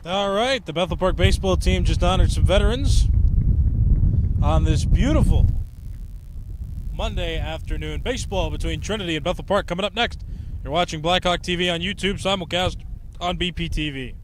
All right, the Bethel Park baseball team just honored some veterans on this beautiful Monday afternoon. Baseball between Trinity and Bethel Park coming up next. You're watching Blackhawk TV on YouTube, simulcast on BPTV.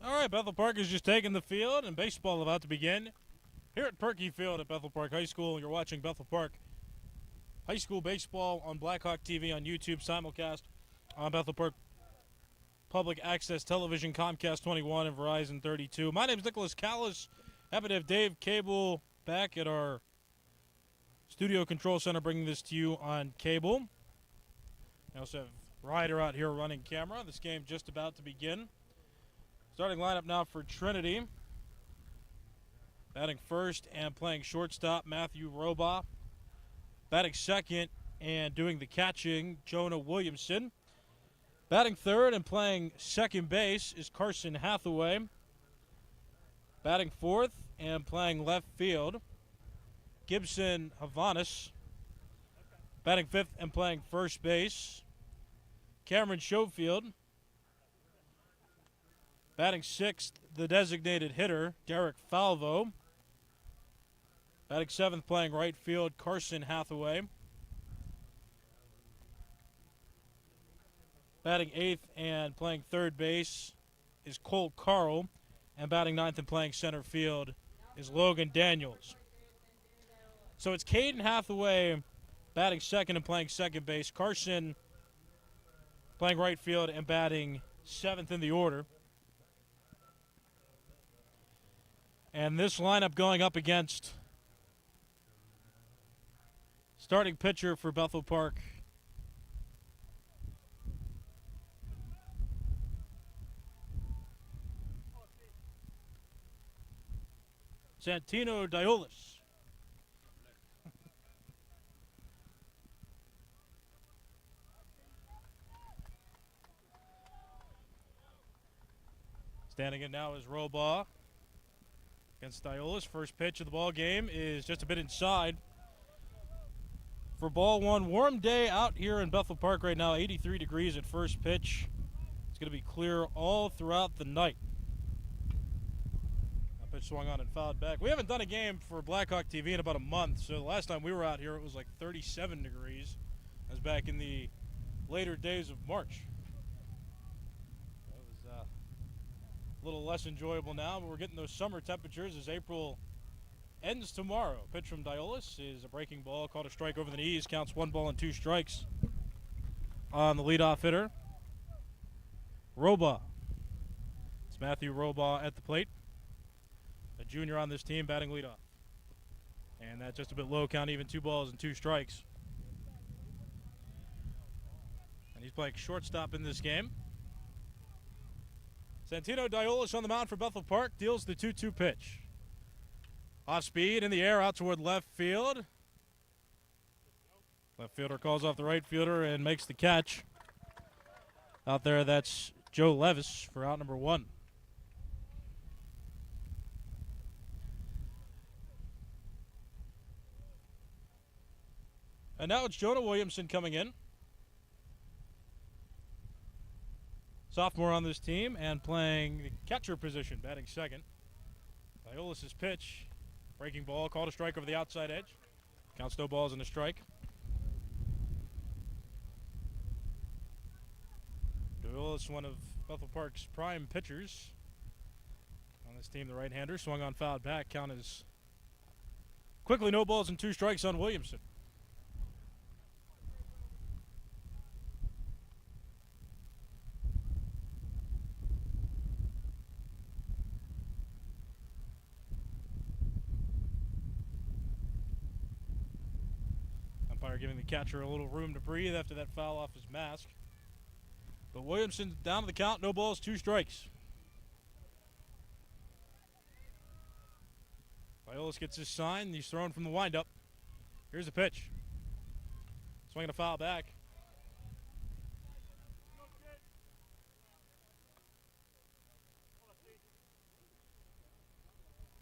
All right, Bethel Park is just taking the field, and baseball about to begin here at Perky Field at Bethel Park High School. You're watching Bethel Park High School baseball on Blackhawk TV on YouTube, simulcast on Bethel Park Public Access Television, Comcast 21 and Verizon 32. My name is Nicholas Callis. Happy to have Dave Cable back at our studio control center, bringing this to you on cable. We also have Ryder out here running camera. This game just about to begin. Starting lineup now for Trinity. Batting first and playing shortstop, Matthew Roba. Batting second and doing the catching, Jonah Williamson. Batting third and playing second base is Carson Hathaway. Batting fourth and playing left field, Gibson Havanis. Batting fifth and playing first base, Cameron Schofield. Batting sixth, the designated hitter, Derek Falvo. Batting seventh, playing right field, Carson Hathaway. Batting eighth and playing third base is Cole Carl. And batting ninth and playing center field is Logan Daniels. So it's Caden Hathaway batting second and playing second base. Carson playing right field and batting seventh in the order. And this lineup going up against starting pitcher for Bethel Park, Santino Diolis. Standing in now is Robaugh against Diolis. First pitch of the ball game is just a bit inside. For ball one, warm day out here in Bethel Park right now, 83 degrees at first pitch. It's going to be clear all throughout the night. Pitch swung on and fouled back. We haven't done a game for Blackhawk TV in about a month, so the last time we were out here it was like 37 degrees. That was back in the later days of March. That was a little less enjoyable now, but we're getting those summer temperatures as April ends tomorrow. Pitch from Diolis is a breaking ball, called a strike over the knees, counts 1 ball and 2 strikes on the leadoff hitter, Robaugh. It's Matthew Robaugh at the plate. A junior on this team batting leadoff. And that's just a bit low, count even 2 balls and 2 strikes. And he's playing shortstop in this game. Santino Diolis on the mound for Bethel Park, deals the 2-2 pitch. Off speed in the air out toward left field. Left fielder calls off the right fielder and makes the catch. Out there, that's Joe Levis for out number 1. And now it's Jonah Williamson coming in. Sophomore on this team and playing the catcher position, batting second. Diolis' pitch, breaking ball, called a strike over the outside edge. Counts no balls and a strike. Diolis, one of Bethel Park's prime pitchers on this team, the right-hander, swung on, fouled back. Count is quickly no balls and 2 strikes on Williamson. Giving the catcher a little room to breathe after that foul off his mask. But Williamson down to the count, no balls, 2 strikes. Diolis gets his sign, he's thrown from the windup. Here's the pitch. Swinging a foul back.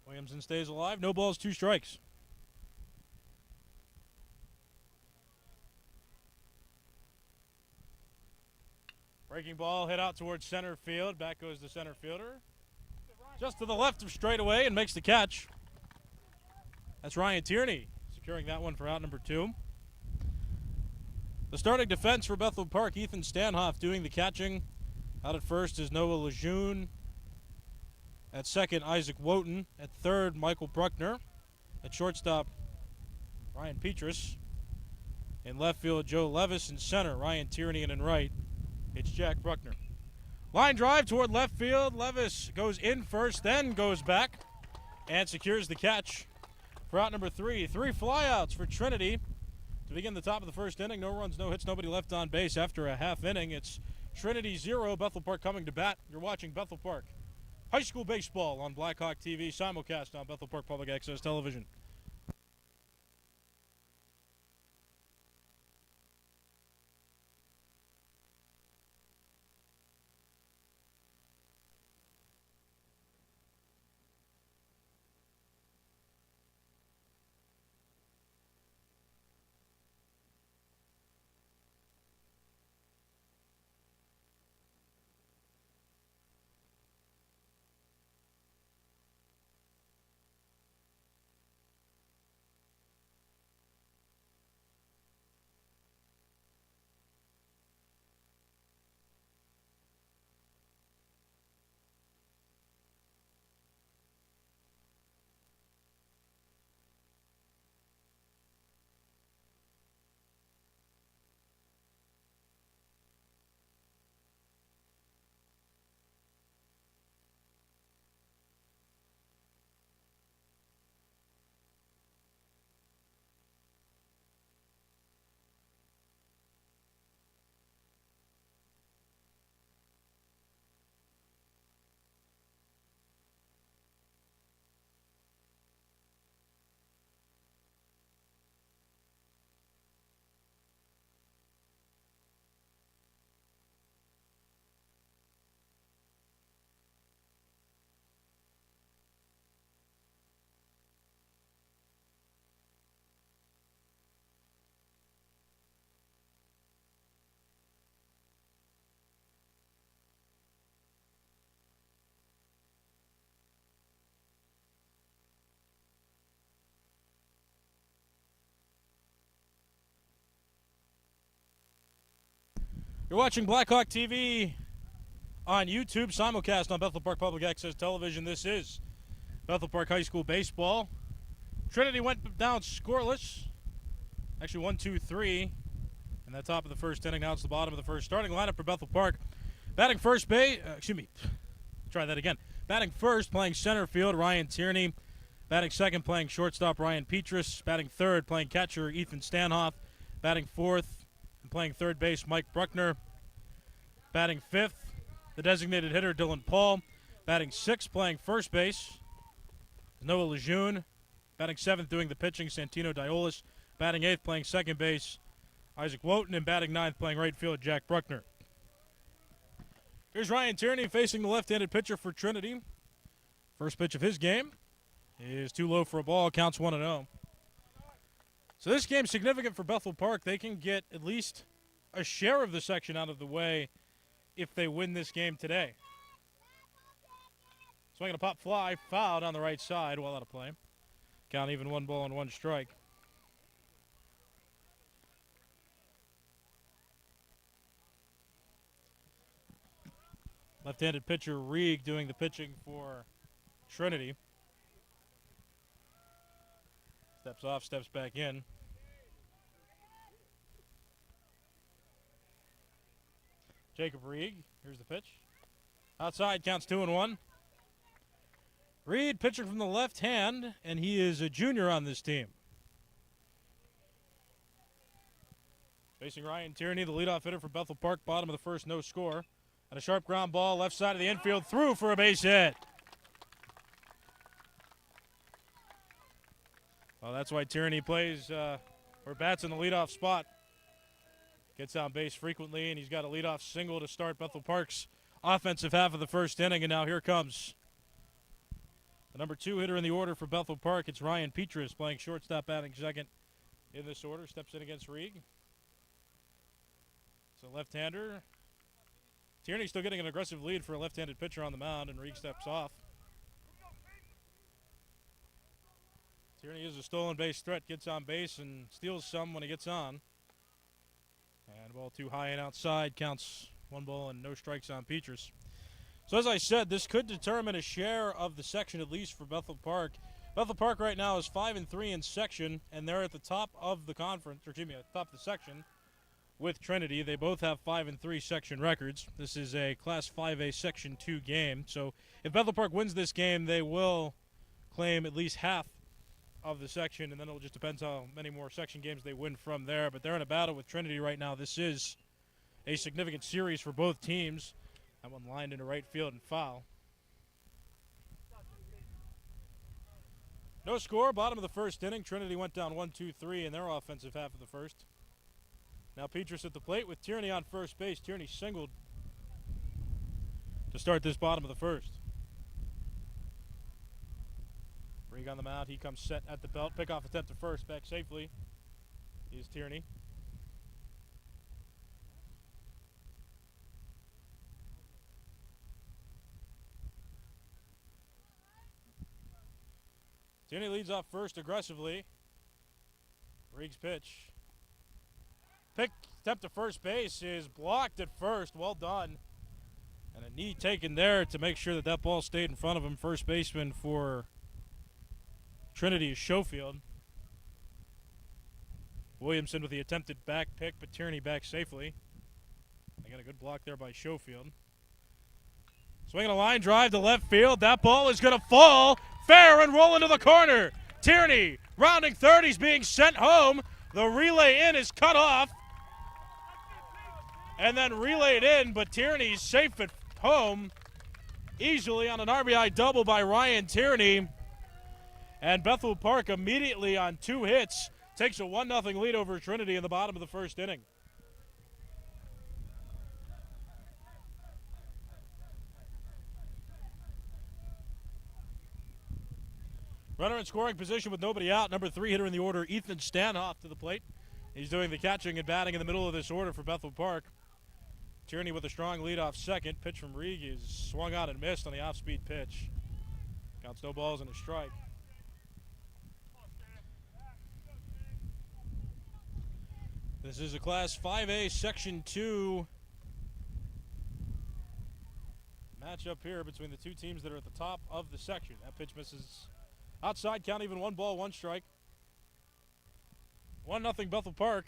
Williamson stays alive, no balls, 2 strikes. Breaking ball hit out towards center field. Back goes the center fielder. Just to the left of straightaway and makes the catch. That's Ryan Tierney securing that one for out number 2. The starting defense for Bethel Park, Ethan Stanhoff doing the catching. Out at first is Noah Lejeune. At second, Isaac Woten. At third, Michael Bruckner. At shortstop, Ryan Petrus. In left field, Joe Levis. In center, Ryan Tierney. And in right, it's Jack Bruckner. Line drive toward left field. Levis goes in first, then goes back and secures the catch for out number 3. 3 flyouts for Trinity. To begin the top of the first inning, no runs, no hits, nobody left on base after a half inning. It's Trinity 0, Bethel Park coming to bat. You're watching Bethel Park High School Baseball on Blackhawk TV, simulcast on Bethel Park Public Access Television. You're watching Blackhawk TV on YouTube, simulcast on Bethel Park Public Access Television. This is Bethel Park High School Baseball. Trinity went down scoreless. Actually, 1-2-3 in that top of the first inning. Now it's the bottom of the first. Starting lineup for Bethel Park. Batting first base, try that again. Batting first, playing center field, Ryan Tierney. Batting second, playing shortstop, Ryan Petrus. Batting third, playing catcher, Ethan Stanhoff. Batting fourth, and playing third base, Mike Bruckner. Batting fifth, the designated hitter, Dylan Paul. Batting sixth, playing first base, Noah Lejeune. Batting seventh, doing the pitching, Santino Diolis. Batting eighth, playing second base, Isaac Wotan. And batting ninth, playing right field, Jack Bruckner. Here's Ryan Tierney facing the left-handed pitcher for Trinity. First pitch of his game is too low for a ball, counts 1-0. So this game's significant for Bethel Park. They can get at least a share of the section out of the way if they win this game today. Swinging a pop fly, fouled on the right side, well out of play. Count even 1 ball and 1 strike. Left-handed pitcher Reeg doing the pitching for Trinity. Steps off, steps back in. Jacob Reeg, here's the pitch. Outside, counts 2-1. Reed pitching from the left hand, and he is a junior on this team. Facing Ryan Tierney, the leadoff hitter for Bethel Park, bottom of the first, no score. And a sharp ground ball, left side of the infield, through for a base hit. Well, that's why Tierney plays or bats in the leadoff spot. Gets on base frequently, and he's got a leadoff single to start Bethel Park's offensive half of the first inning. And now here comes the number 2 hitter in the order for Bethel Park. It's Ryan Petrus, playing shortstop, batting second in this order. Steps in against Reeg. It's a left-hander. Tierney still getting an aggressive lead for a left-handed pitcher on the mound, and Reeg steps off. Tierney is a stolen base threat, gets on base and steals some when he gets on. And ball too high and outside, counts 1 ball and no strikes on Petrus. So as I said, this could determine a share of the section, at least for Bethel Park. Bethel Park right now is 5-3 in section, and they're at the top of the conference, or excuse me, at the top of the section with Trinity. They both have 5-3 section records. This is a Class 5A Section 2 game. So if Bethel Park wins this game, they will claim at least half of the section, and then it'll just depend how many more section games they win from there. But they're in a battle with Trinity right now. This is a significant series for both teams. That one lined into right field and foul. No score, bottom of the first inning. Trinity went down 1-2-3 in their offensive half of the first. Now Petrus at the plate with Tierney on first base. Tierney singled to start this bottom of the first. Rig on the mound. He comes set at the belt. Pickoff attempt to first. Back safely is Tierney. Tierney leads off first aggressively. Rig's pitch. Attempt to first base is blocked at first. Well done. And a knee taken there to make sure that that ball stayed in front of him. First baseman for Trinity is Schofield. Williamson with the attempted back pick, but Tierney back safely. They got a good block there by Schofield. Swinging a line drive to left field. That ball is going to fall fair and roll into the corner. Tierney rounding third. He's being sent home. The relay in is cut off. And then relayed in, but Tierney's safe at home easily on an RBI double by Ryan Tierney. And Bethel Park immediately on 2 hits takes a 1-0 lead over Trinity in the bottom of the first inning. Runner in scoring position with nobody out. Number 3 hitter in the order, Ethan Stanhoff to the plate. He's doing the catching and batting in the middle of this order for Bethel Park. Tierney with a strong leadoff second. Pitch from Rig is swung out and missed on the off-speed pitch. Counts no balls and a strike. This is a Class 5A Section 2 matchup here between the two teams that are at the top of the section. That pitch misses outside, count even 1 ball, 1 strike. 1-0 Bethel Park.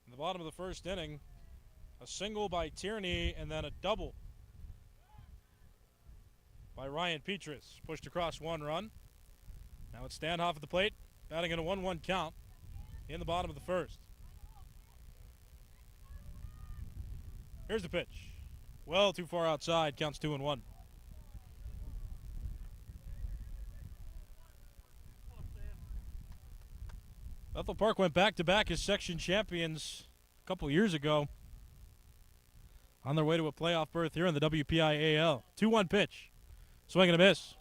In the bottom of the first inning, a single by Tierney and then a double by Ryan Petrus. Pushed across 1 run. Now it's Stanhoff at the plate, batting in a 1-1 count in the bottom of the first. Here's the pitch. Well too far outside, counts 2-1. Bethel Park went back-to-back as section champions a couple years ago. On their way to a playoff berth here in the WPIAL. 2-1 pitch. Swing and a miss.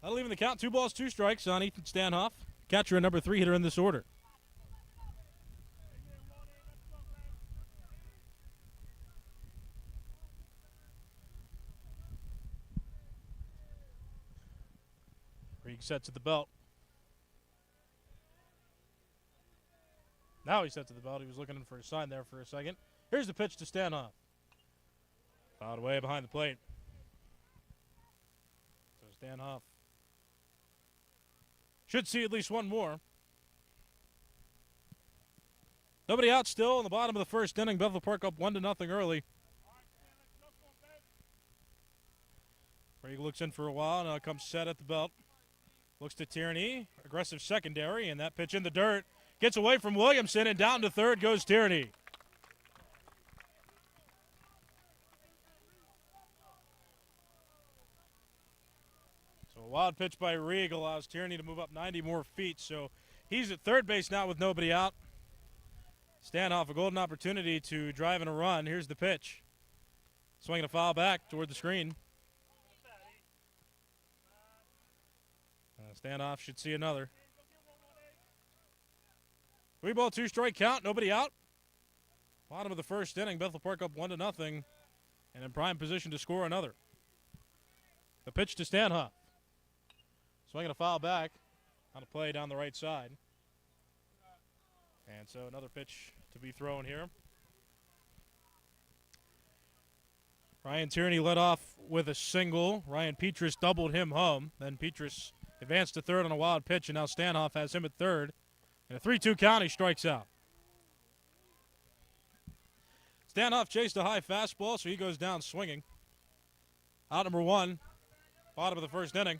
That'll even the count. 2 balls, 2 strikes on Ethan Stanhoff. Catcher and number 3 hitter in this order. Rig sets at the belt. Now he sets at the belt. He was looking in for a sign there for a second. Here's the pitch to Stanhoff. Fouled away behind the plate. So Stanhoff should see at least 1 more. Nobody out still in the bottom of the first inning. Bethel Park up 1-0 early. Rig looks in for a while. Now comes set at the belt. Looks to Tierney. Aggressive secondary, and that pitch in the dirt. Gets away from Williamson, and down to third goes Tierney. So a wild pitch by Rig allows Tierney to move up 90 more feet. So he's at third base now with nobody out. Stanhoff, a golden opportunity to drive in a run. Here's the pitch. Swinging a foul back toward the screen. Stanhoff should see another. 3 ball, 2 strike count. Nobody out. Bottom of the first inning. Bethel Park up 1-0, and in prime position to score another. The pitch to Stanhoff. Swinging a foul back on a play down the right side. And so another pitch to be thrown here. Ryan Tierney led off with a single. Ryan Petrus doubled him home. Then Petrus advanced to third on a wild pitch, and now Stanhoff has him at third. And a 3-2 count, he strikes out. Stanhoff chased a high fastball, so he goes down swinging. Out number 1. bottom of the first inning.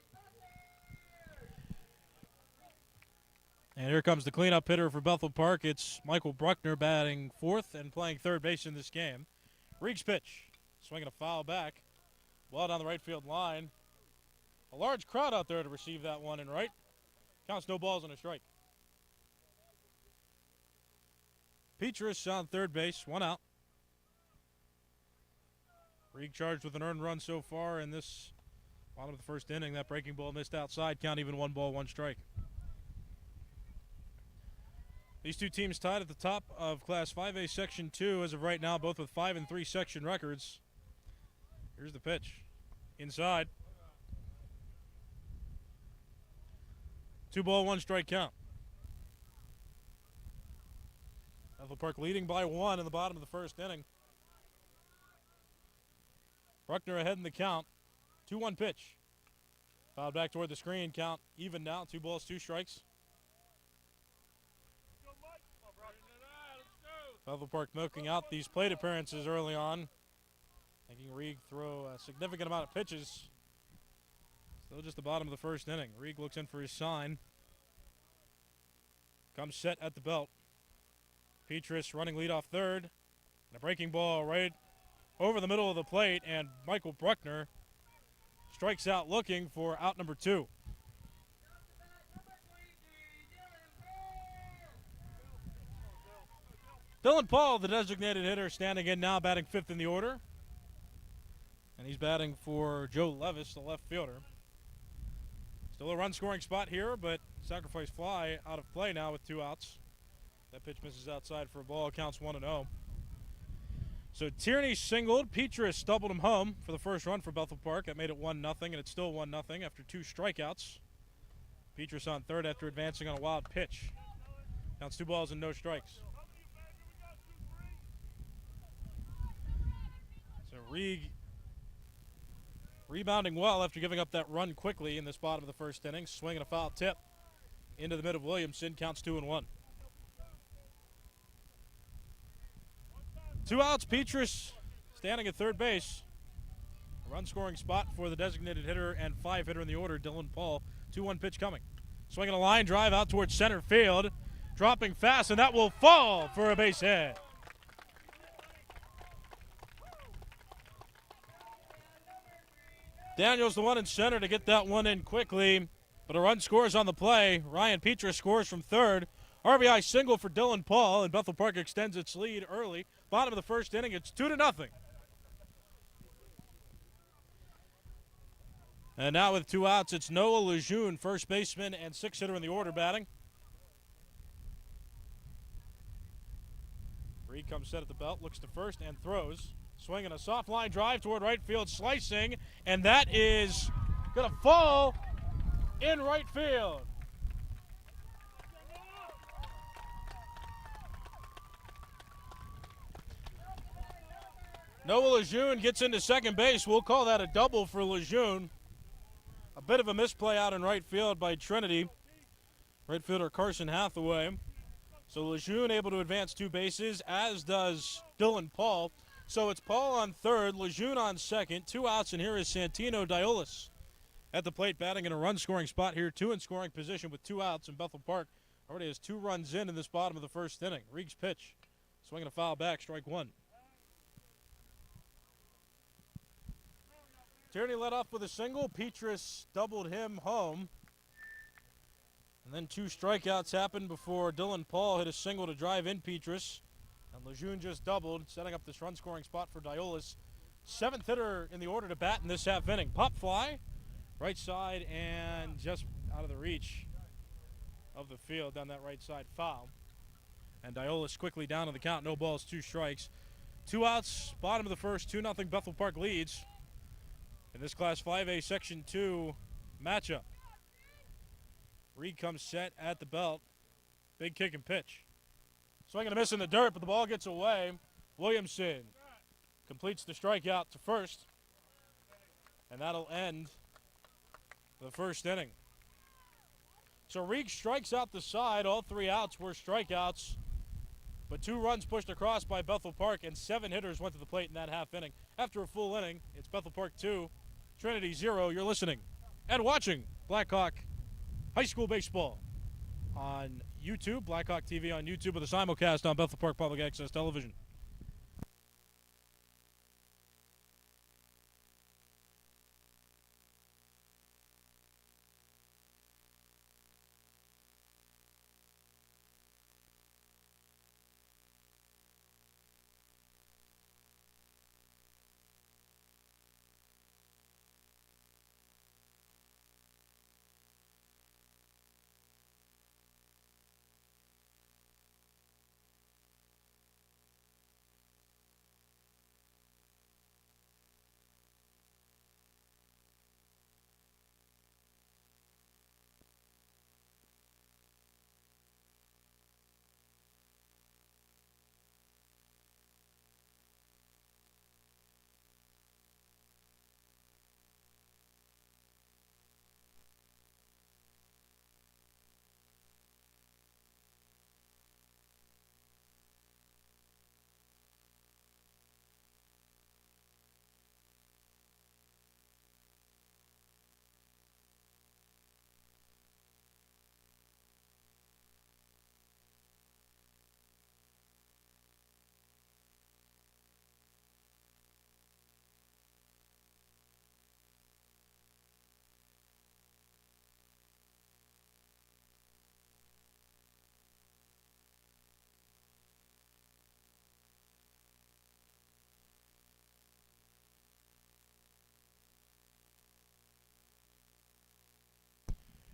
And here comes the cleanup hitter for Bethel Park. It's Michael Bruckner batting fourth and playing third base in this game. Reek's pitch. Swinging a foul back. Ball down the right field line. A large crowd out there to receive that one in right. Counts no balls and a strike. Petrus on third base, 1 out. Reek charged with an earned run so far in this bottom of the first inning. That breaking ball missed outside. Count even 1 ball, 1 strike. These two teams tied at the top of Class 5A Section 2 as of right now, both with 5 and 3 section records. Here's the pitch. Inside. 2 ball, 1 strike count. Bethel Park leading by 1 in the bottom of the first inning. Bruckner ahead in the count. 2-1 pitch. Fouled back toward the screen. Count even now. 2 balls, 2 strikes. Bethel Park milking out these plate appearances early on, making Reeg throw a significant amount of pitches. Still just the bottom of the first inning. Reeg looks in for his sign. Comes set at the belt. Petrus running lead off third. And a breaking ball right over the middle of the plate, and Michael Bruckner strikes out looking for out number 2. Dylan Paul, the designated hitter, standing in now, batting 5th in the order. And he's batting for Joe Levis, the left fielder. Still a run-scoring spot here, but sacrifice fly out of play now with 2 outs. That pitch misses outside for a ball. Counts 1-0. So Tierney singled. Petrus doubled him home for the first run for Bethel Park. That made it 1-0, and it's still 1-0 after 2 strikeouts. Petrus on third after advancing on a wild pitch. Counts 2 balls and no strikes. So Reeg rebounding well after giving up that run quickly in this bottom of the first inning. Swinging a foul tip into the mid of Williamson. Counts 2-1. 2 outs, Petrus standing at third base. A run-scoring spot for the designated hitter and 5 hitter in the order, Dylan Paul. 2-1 pitch coming. Swinging a line drive out towards center field. Dropping fast, and that will fall for a base hit. Daniels the one in center to get that one in quickly, but a run scores on the play. Ryan Petrus scores from third. RBI single for Dylan Paul, and Bethel Park extends its lead early. Bottom of the first inning, it's 2-0. And now with 2 outs, it's Noah Lejeune, first baseman and 6 hitter in the order, batting. Reed comes set at the belt, looks to first and throws. Swinging a soft line drive toward right field, slicing, and that is going to fall in right field. Noah Lejeune gets into second base. We'll call that a double for Lejeune. A bit of a misplay out in right field by Trinity. Right fielder Carson Hathaway. So Lejeune able to advance 2 bases, as does Dylan Paul. So it's Paul on third, Lejeune on second, 2 outs, and here is Santino Diolis at the plate, batting in a run-scoring spot here, 2 in scoring position with 2 outs, and Bethel Park already has 2 runs in this bottom of the first inning. Reeg's pitch, swinging a foul back, strike 1. Tierney led off with a single. Petrus doubled him home. And then 2 strikeouts happened before Dylan Paul hit a single to drive in Petrus. And Lejeune just doubled, setting up this run-scoring spot for Diolis. 7th hitter in the order to bat in this half inning. Pop fly, right side, and just out of the reach of the field down that right side, foul. And Diolis quickly down on the count. No balls, 2 strikes. 2 outs, bottom of the first, 2-0 Bethel Park leads in this Class 5A Section 2 matchup. Reed comes set at the belt. Big kick and pitch. Swing and a miss in the dirt, but the ball gets away. Williamson completes the strikeout to first. And that'll end the first inning. So Reed strikes out the side. All 3 outs were strikeouts. But 2 runs pushed across by Bethel Park, and 7 hitters went to the plate in that half inning. After a full inning, it's Bethel Park 2, Trinity 0. You're listening and watching Blackhawk High School Baseball on YouTube, Blackhawk TV on YouTube, with a simulcast on Bethel Park Public Access Television.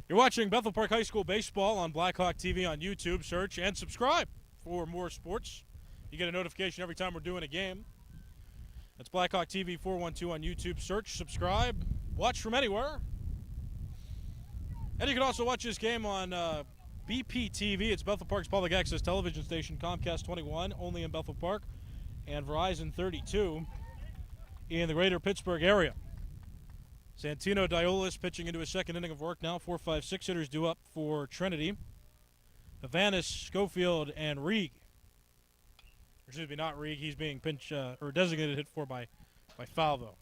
You're watching Bethel Park High School Baseball on Blackhawk TV on YouTube. Search and subscribe for more sports. You get a notification every time we're doing a game. That's Blackhawk TV 412 on YouTube. Search, subscribe, watch from anywhere. And you can also watch this game on BPTV. It's Bethel Park's public access television station, Comcast 21, only in Bethel Park, and Verizon 32 in the greater Pittsburgh area. Santino Diolis pitching into his second inning of work now. 4, 5, 6 hitters due up for Trinity. Havanis, Schofield, and Rieg. Excuse me, not Rieg. He's being or designated hit for by Falvo.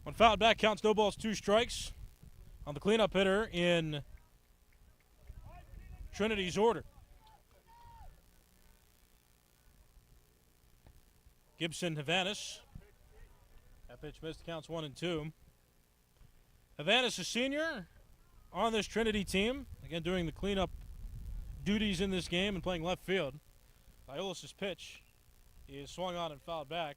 When fouled back, counts no balls, 2 strikes on the cleanup hitter in Trinity's order. Gibson, Havanis. That pitch missed, counts 1 and 2. Havanis, a senior, on this Trinity team. Again, doing the cleanup duties in this game and playing left field. Diolis' pitch is swung on and fouled back.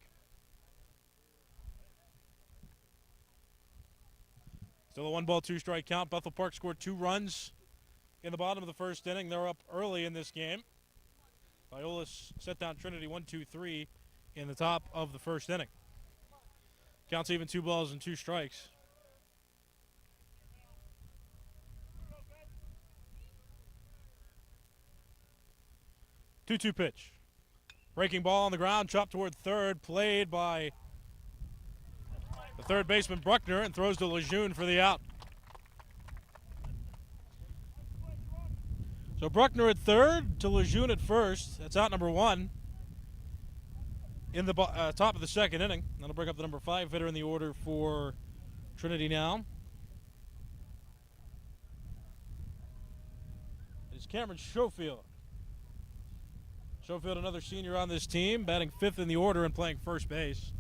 Still a 1-ball, 2-strike count. Bethel Park scored 2 runs in the bottom of the first inning. They're up early in this game. Diolis set down Trinity 1-2-3 in the top of the first inning. Counts even 2 balls and 2 strikes. 2-2 pitch. Breaking ball on the ground, chopped toward third, played by the third baseman Bruckner, and throws to Lejeune for the out. So Bruckner at third to Lejeune at first. That's out number 1 in the top of the second inning. That'll bring up the number 5 hitter in the order for Trinity now. It's Cameron Schofield. Schofield, another senior on this team, batting 5th in the order and playing first base.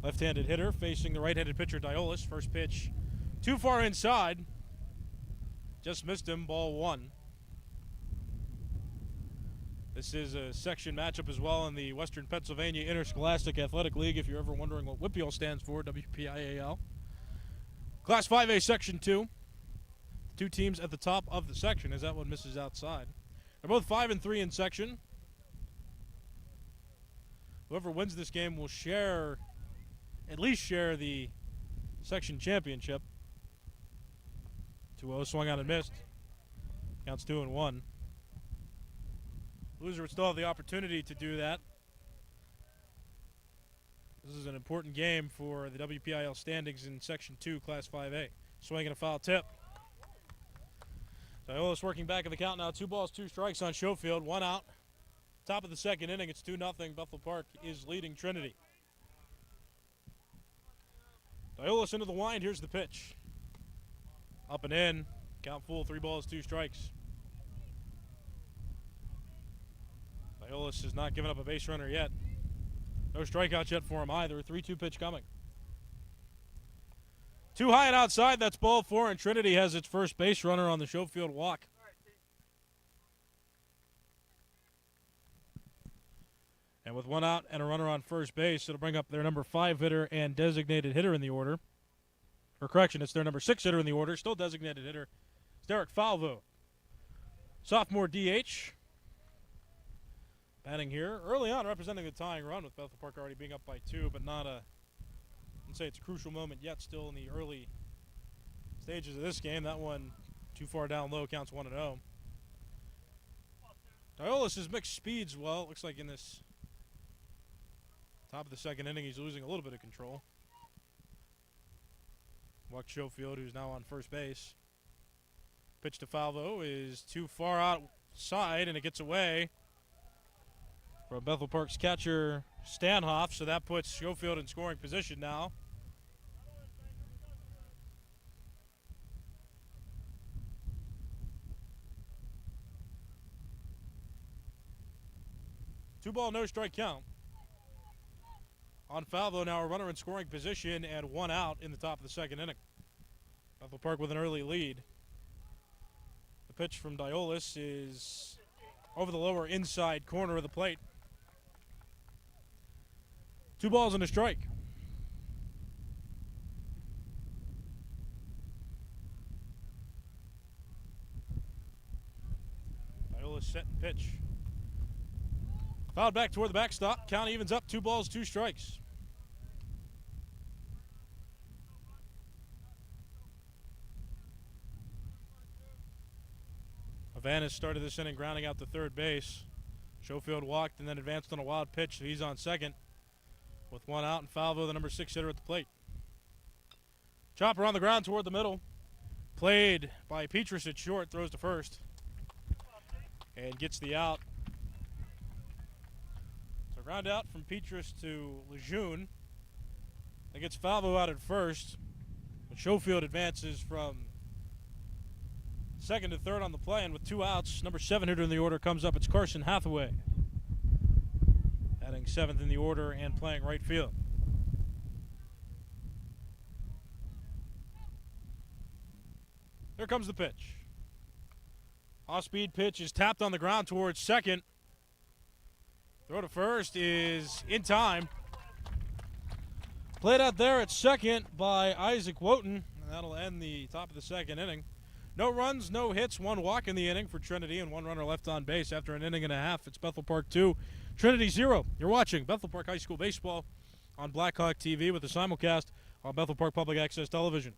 Left-handed hitter facing the right-handed pitcher Diolis. First pitch too far inside. Just missed him, ball 1. This is a section matchup as well in the Western Pennsylvania Interscholastic Athletic League, if you're ever wondering what WPIAL stands for, WPIAL. Class 5A Section 2. 2 teams at the top of the section, as that one misses outside. They're both 5-3 in section. Whoever wins this game will at least share the section championship. 2-0, swung out and missed. Counts 2-1. Loser would still have the opportunity to do that. This is an important game for the WPIL standings in Section 2, Class 5A. Swing and a foul tip. Diolis working back in the count now. 2 balls, 2 strikes on Schofield. 1 out. Top of the second inning, it's 2-0. Bethel Park is leading Trinity. Diolis into the wind. Here's the pitch. Up and in. Count full, 3 balls, 2 strikes. Violas has not given up a base runner yet. No strikeouts yet for him either. 3-2 pitch coming. Too high and outside. That's ball 4, and Trinity has its first base runner on the Schofield walk. And with 1 out and a runner on first base, it'll bring up their number 5 hitter and designated hitter in the order. Or correction, it's their number 6 hitter in the order, still designated hitter. It's Derek Falvo. Sophomore DH. Batting here early on, representing the tying run with Bethel Park already being up by 2, but not a, I wouldn't say it's a crucial moment yet, still in the early stages of this game. That one too far down low, counts 1-0. Diolis has mixed speeds well. It looks like in this top of the second inning, he's losing a little bit of control. Walk Schofield, who's now on first base. Pitch to Falvo is too far outside, and it gets away from Bethel Park's catcher, Stanhoff, so that puts Schofield in scoring position now. Two ball, no strike count. On Falvo now, a runner in scoring position and 1 out in the top of the second inning. Bethel Park with an early lead. The pitch from Diolis is over the lower inside corner of the plate. 2 balls and a strike. Diolis set and pitch. Fouled back toward the backstop. Count evens up, 2 balls, 2 strikes. Avanis started this inning grounding out to third base. Schofield walked and then advanced on a wild pitch, so he's on second with 1 out, and Falvo, the number 6 hitter, at the plate. Chopper on the ground toward the middle. Played by Petrus at short, throws to first and gets the out. So ground out from Petrus to Lejeune. That gets Falvo out at first. But Schofield advances from second to third on the play, and with 2 outs, number 7 hitter in the order comes up. It's Carson Hathaway, batting 7th in the order and playing right field. Here comes the pitch. Off-speed pitch is tapped on the ground towards second. Throw to first is in time. Played out there at second by Isaac Wotan, and that'll end the top of the second inning. No runs, no hits, 1 walk in the inning for Trinity, and 1 runner left on base after an inning and a half. It's Bethel Park 2, Trinity 0. You're watching Bethel Park High School Baseball on Blackhawk TV with a simulcast on Bethel Park Public Access Television.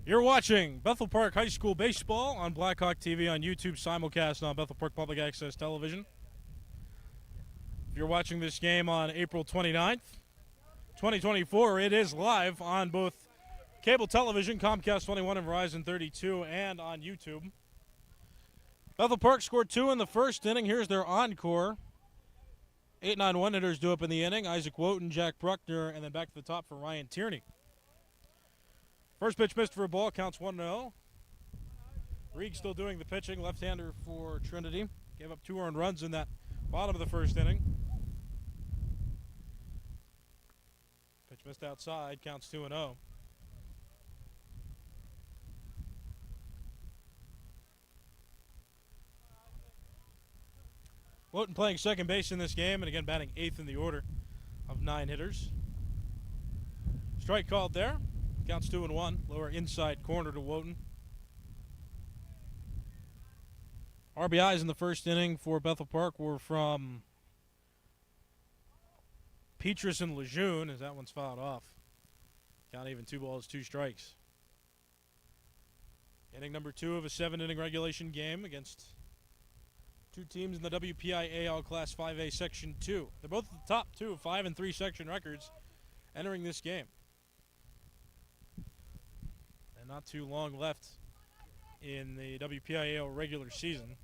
You're watching Bethel Park High School Baseball on Blackhawk TV on YouTube, simulcast on Bethel Park Public Access Television. If you're watching this game on April 29th, 2024, it is live on both cable television, Comcast 21 and Verizon 32, and on YouTube. Bethel Park scored 2 in the first inning. Here's their encore. 8-9 one-hitters due up in the inning. Isaac Wotan, Jack Bruckner, and then back to the top for Ryan Tierney. First pitch missed for a ball, counts 1-0. Reeg still doing the pitching, left-hander for Trinity. Gave up 2 earned runs in that bottom of the first inning. Pitch missed outside, counts 2-0. Wotton playing second base in this game, and again batting 8th in the order of 9 hitters. Strike called there. Counts 2-1. Lower inside corner to Wotton. RBIs in the first inning for Bethel Park were from Petrus and Lejeune, as that one's fouled off. Count even 2 balls, 2 strikes. Inning number 2 of a 7-inning regulation game against 2 teams in the WPIAL Class 5A Section 2. They're both the top 2 of 5 and 3 section records entering this game. And not too long left in the WPIAL regular season.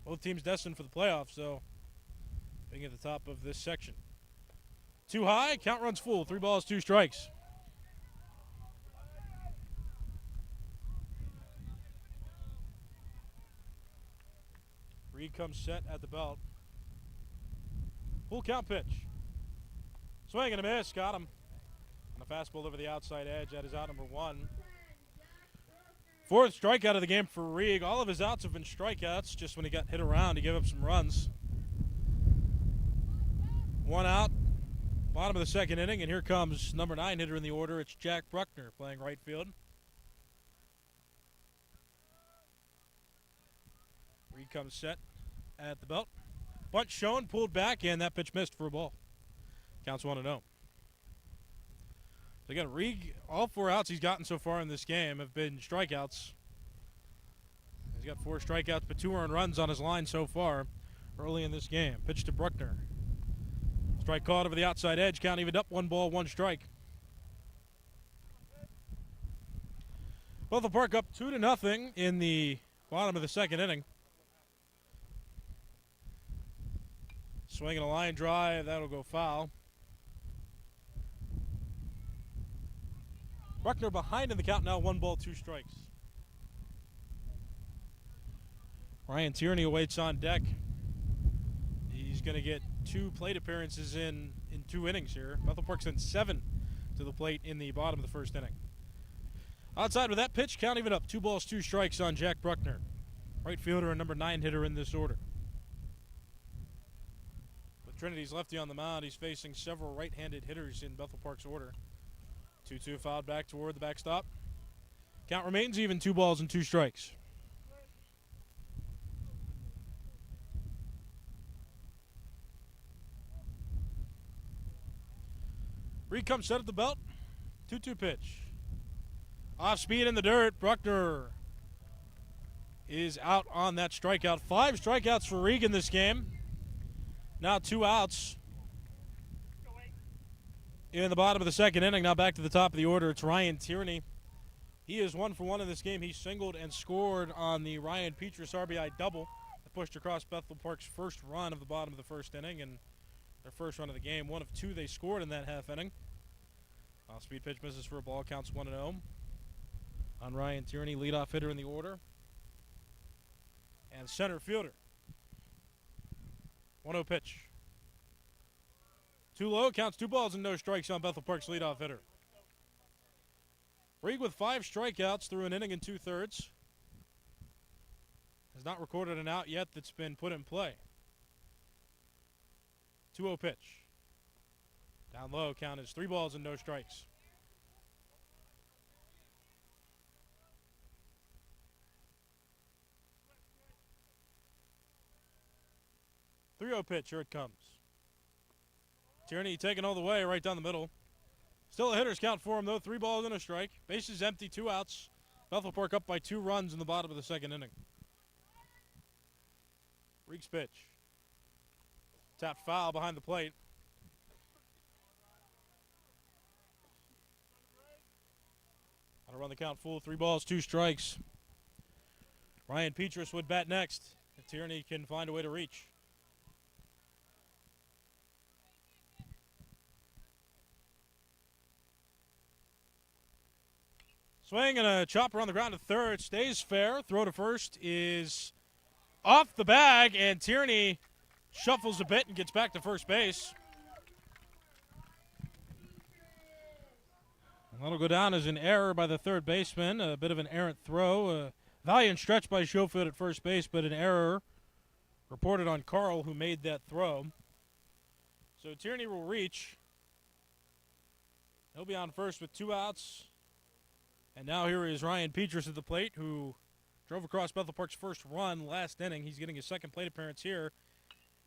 Both teams destined for the playoffs, so being at the top of this section. Too high, count runs full, 3 balls, 2 strikes. Reed comes set at the belt. Full count pitch. Swing and a miss, got him. On a fastball over the outside edge, that is out number 1. 4th strikeout of the game for Reed. All of his outs have been strikeouts. Just when he got hit around, he gave up some runs. 1 out, bottom of the 2nd inning, and here comes number 9 hitter in the order. It's Jack Bruckner playing right field. Reed comes set at the belt. Bunt shown, pulled back, and that pitch missed for a ball. Counts 1-0. So again, Reed, all 4 outs he's gotten so far in this game have been strikeouts. He's got 4 strikeouts, but 2 earned runs on his line so far early in this game. Pitch to Bruckner. Strike caught over the outside edge. Count evened up, 1 ball, 1 strike. Bethel Park up 2-0 in the bottom of the 2nd inning. Swinging a line drive, that'll go foul. Bruckner behind in the count now, 1 ball, 2 strikes. Ryan Tierney awaits on deck. He's going to get 2 plate appearances in 2 innings here. Bethel Park sent 7 to the plate in the bottom of the 1st inning. Outside with that pitch, count even up, 2 balls, 2 strikes on Jack Bruckner. Right fielder and number 9 hitter in this order. With Trinity's lefty on the mound, he's facing several right-handed hitters in Bethel Park's order. 2-2 fouled back toward the backstop. Count remains even, 2 balls and 2 strikes. Reed comes set at the belt. 2-2 pitch. Off speed in the dirt. Bruckner is out on that strikeout. 5 strikeouts for Reed in this game. Now 2 outs. In the bottom of the 2nd inning, now back to the top of the order, it's Ryan Tierney. He is 1 for 1 in this game. He singled and scored on the Ryan Petrus RBI double that pushed across Bethel Park's first run of the bottom of the 1st inning, and their first run of the game. 1 of 2 they scored in that half inning. Off-speed pitch misses for a ball, counts 1-0. On Ryan Tierney, leadoff hitter in the order. And center fielder. 1-0 pitch. Too low, counts 2 balls and no strikes on Bethel Park's leadoff hitter. Reed with 5 strikeouts through an inning and 2/3. Has not recorded an out yet that's been put in play. 2-0 pitch. Down low, count is 3 balls and no strikes. Three-0 pitch, here it comes. Tierney taking all the way right down the middle. Still a hitter's count for him, though. 3 balls and a strike. Bases empty, 2 outs. Bethel Park up by 2 runs in the bottom of the 2nd inning. Reek's pitch. Tapped foul behind the plate. Got to run the count full. 3 balls, 2 strikes. Ryan Petrus would bat next if Tierney can find a way to reach. Swing and a chopper on the ground to third. Stays fair. Throw to first is off the bag, and Tierney shuffles a bit and gets back to first base. That'll go down as an error by the third baseman. A bit of an errant throw. A valiant stretch by Schofield at first base, but an error Reported on Carl, who made that throw. So Tierney will reach. He'll be on first with 2 outs. And now here is Ryan Petrus at the plate, who drove across Bethel Park's first run last inning. He's getting his second plate appearance here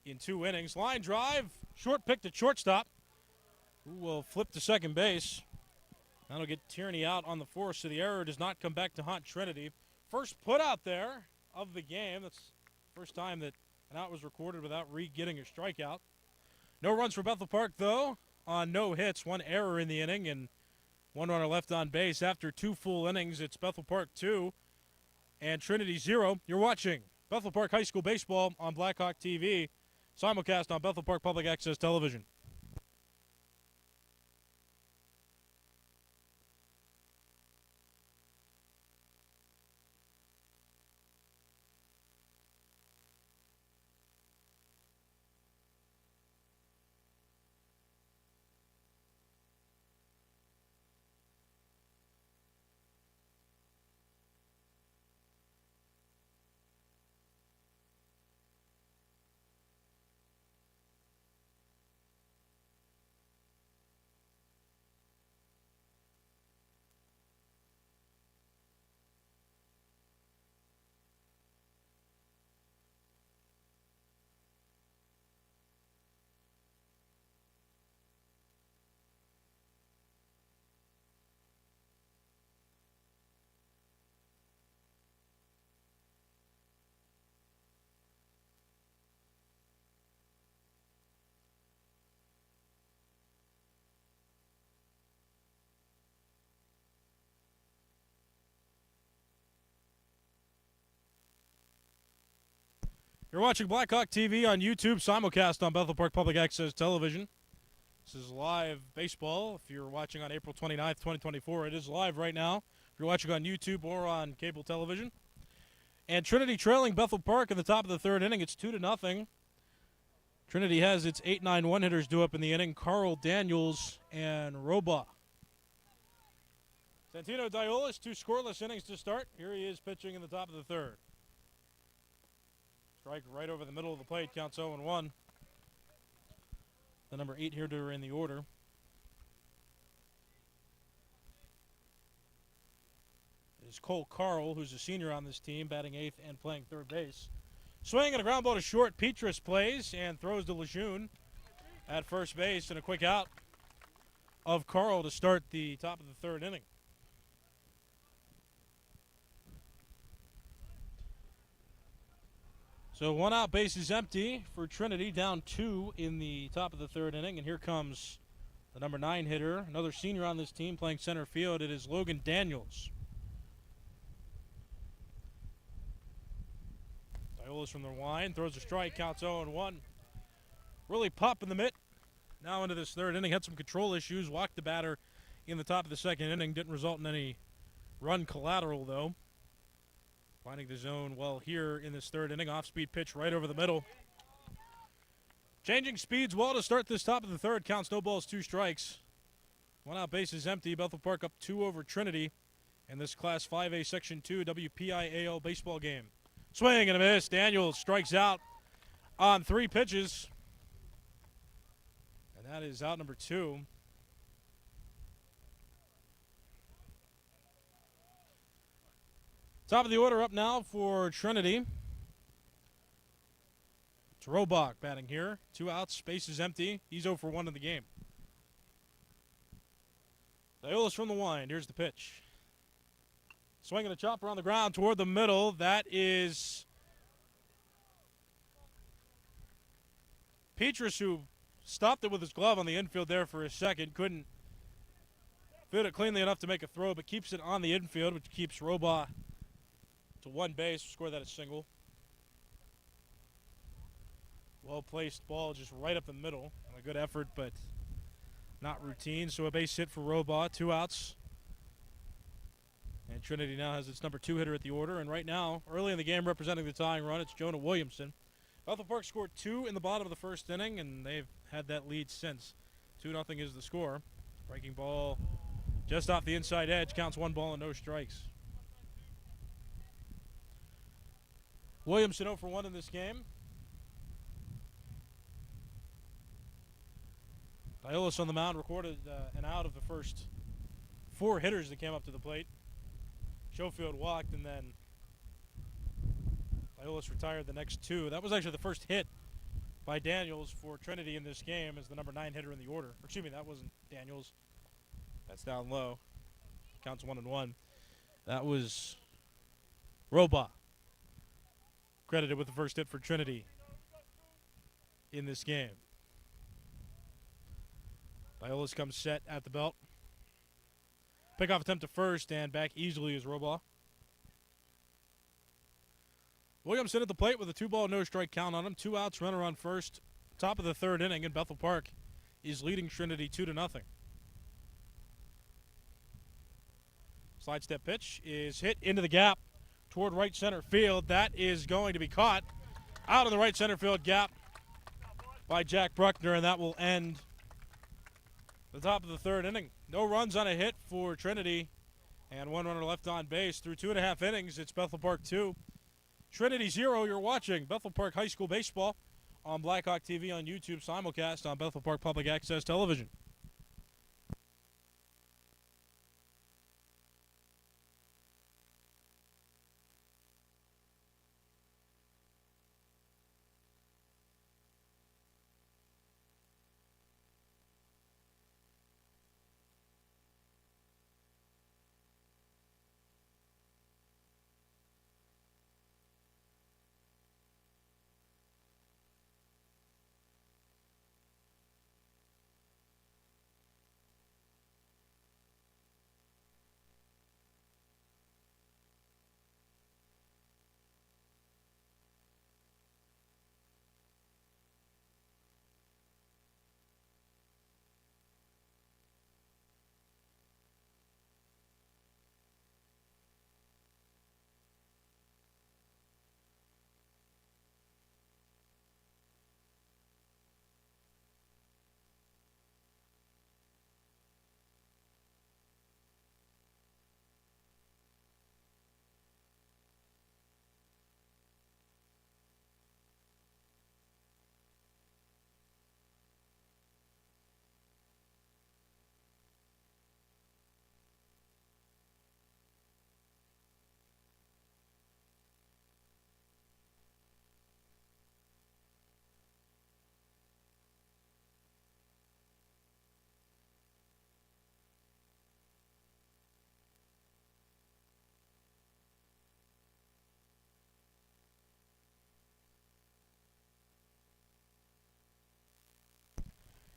in 2 innings. Line drive, short pick to shortstop, who will flip to second base. That'll get Tierney out on the force, so the error does not come back to haunt Trinity. First put out there of the game. That's the first time that an out was recorded without getting a strikeout. No runs for Bethel Park, though, on no hits. 1 error in the inning and 1 runner left on base. After 2 full innings, it's Bethel Park 2 and Trinity 0. You're watching Bethel Park High School Baseball on Blackhawk TV, simulcast on Bethel Park Public Access Television. You're watching Blackhawk TV on YouTube, simulcast on Bethel Park Public Access Television. This is live baseball. If you're watching on April 29th, 2024, it is live right now. If you're watching on YouTube or on cable television. And Trinity trailing Bethel Park in the top of the 3rd inning. It's 2-0. Trinity has its 8-9 one-hitters due up in the inning. Carl, Daniels, and Roba. Santino Diolis, 2 scoreless innings to start. Here he is pitching in the top of the 3rd. Strike right over the middle of the plate, counts 0-1. The number 8 hitter in the order. Is Cole Carl, who's a senior on this team, batting 8th and playing 3rd base. Swing and a ground ball to short. Petrus plays and throws to Lejeune at first base, and a quick out of Carl to start the top of the 3rd inning. So 1 out, base is empty for Trinity, down 2 in the top of the 3rd inning. And here comes the number 9 hitter, another senior on this team playing center field. It is Logan Daniels. Diolis from the line, throws a strike, counts 0-1. Really popping the mitt. Now into this 3rd inning, had some control issues, walked the batter in the top of the 2nd inning. Didn't result in any run collateral, though. Finding the zone well here in this 3rd inning. Off-speed pitch right over the middle. Changing speeds well to start this top of the 3rd. Counts no balls, 2 strikes. 1 out, base is empty. Bethel Park up 2 over Trinity in this Class 5A Section 2 WPIAL baseball game. Swing and a miss. Daniels strikes out on 3 pitches. And that is out number 2. Top of the order up now for Trinity. It's Robach batting here. 2 outs, space is empty. He's 0 for 1 in the game. Diolis from the wind. Here's the pitch. Swinging a chopper on the ground toward the middle. That is Petrus, who stopped it with his glove on the infield there for a second. Couldn't fit it cleanly enough to make a throw, but keeps it on the infield, which keeps Robach to 1 base. Score that a single. Well-placed ball just right up the middle. A good effort, but not routine. So a base hit for Robach. 2 outs. And Trinity now has its number 2 hitter at the order. And right now, early in the game, representing the tying run, it's Jonah Williamson. Bethel Park scored 2 in the bottom of the 1st inning, and they've had that lead since. 2-0 is the score. Breaking ball just off the inside edge. Counts 1 ball and no strikes. Williamson 0 for 1 in this game. Iolis on the mound recorded an out of the first 4 hitters that came up to the plate. Schofield walked, and then Iolis retired the next 2. That was actually the first hit by Daniels for Trinity in this game as the number 9 hitter in the order. Or, excuse me, that wasn't Daniels. That's down low. Counts 1-1. That was Roba, credited with the first hit for Trinity in this game. Iolis comes set at the belt. Pickoff attempt to first, and back easily is Roba. Williamson at the plate with a 2-ball, no-strike count on him. 2 outs, runner on first. Top of the 3rd inning, and Bethel Park is leading Trinity 2-0. Slide step pitch is hit into the gap toward right center field. That is going to be caught out of the right center field gap by Jack Bruckner, and that will end the top of the 3rd inning. No runs on a hit for Trinity, and 1 runner left on base. Through 2.5 innings, it's Bethel Park 2, Trinity 0. You're watching Bethel Park High School Baseball on Blackhawk TV, on YouTube, simulcast on Bethel Park Public Access Television.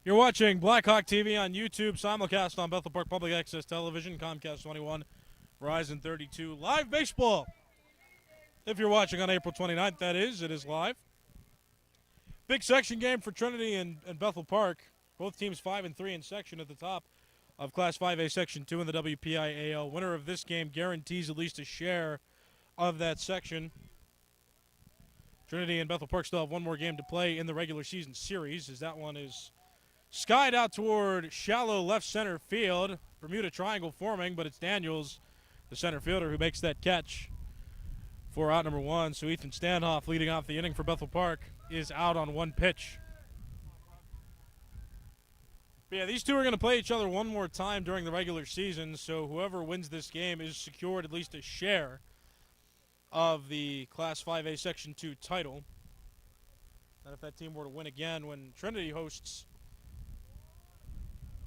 You're watching Blackhawk TV on YouTube, simulcast on Bethel Park Public Access Television, Comcast 21, Verizon 32. Live baseball. If you're watching on April 29th, that is. It is live. Big section game for Trinity and Bethel Park. Both teams 5-3 in section at the top of Class 5A Section 2 in the WPIAL. Winner of this game guarantees at least a share of that section. Trinity and Bethel Park still have one more game to play in the regular season series, as that one is skied out toward shallow left center field. Bermuda Triangle forming, but it's Daniels, the center fielder, who makes that catch for out number 1. So Ethan Standhoff, leading off the inning for Bethel Park, is out on 1 pitch. But yeah, these two are going to play each other one more time during the regular season, so whoever wins this game is secured at least a share of the Class 5A Section 2 title. And if that team were to win again when Trinity hosts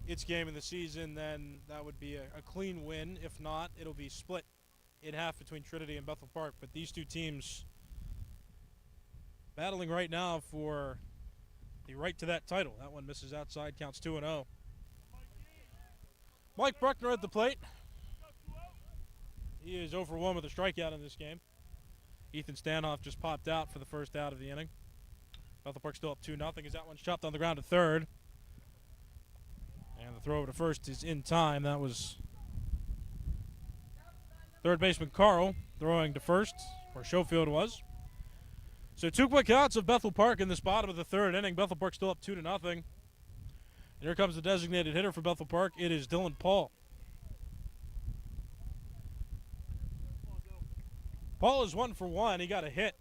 its game in the season, then that would be a clean win. If not, it'll be split in half between Trinity and Bethel Park. But these two teams battling right now for the right to that title. That one misses outside, counts 2-0. Mike Bruckner at the plate. He is 0 for 1 with a strikeout in this game. Ethan Standhoff just popped out for the first out of the inning. Bethel Park still up 2-0 as that one's chopped on the ground to third. And the throw over to first is in time. That was third baseman Carl throwing to first, where Schofield was. So 2 quick outs of Bethel Park in this bottom of the 3rd inning. Bethel Park still up 2-0. And here comes the designated hitter for Bethel Park. It is Dylan Paul. Paul is 1 for 1. He got a hit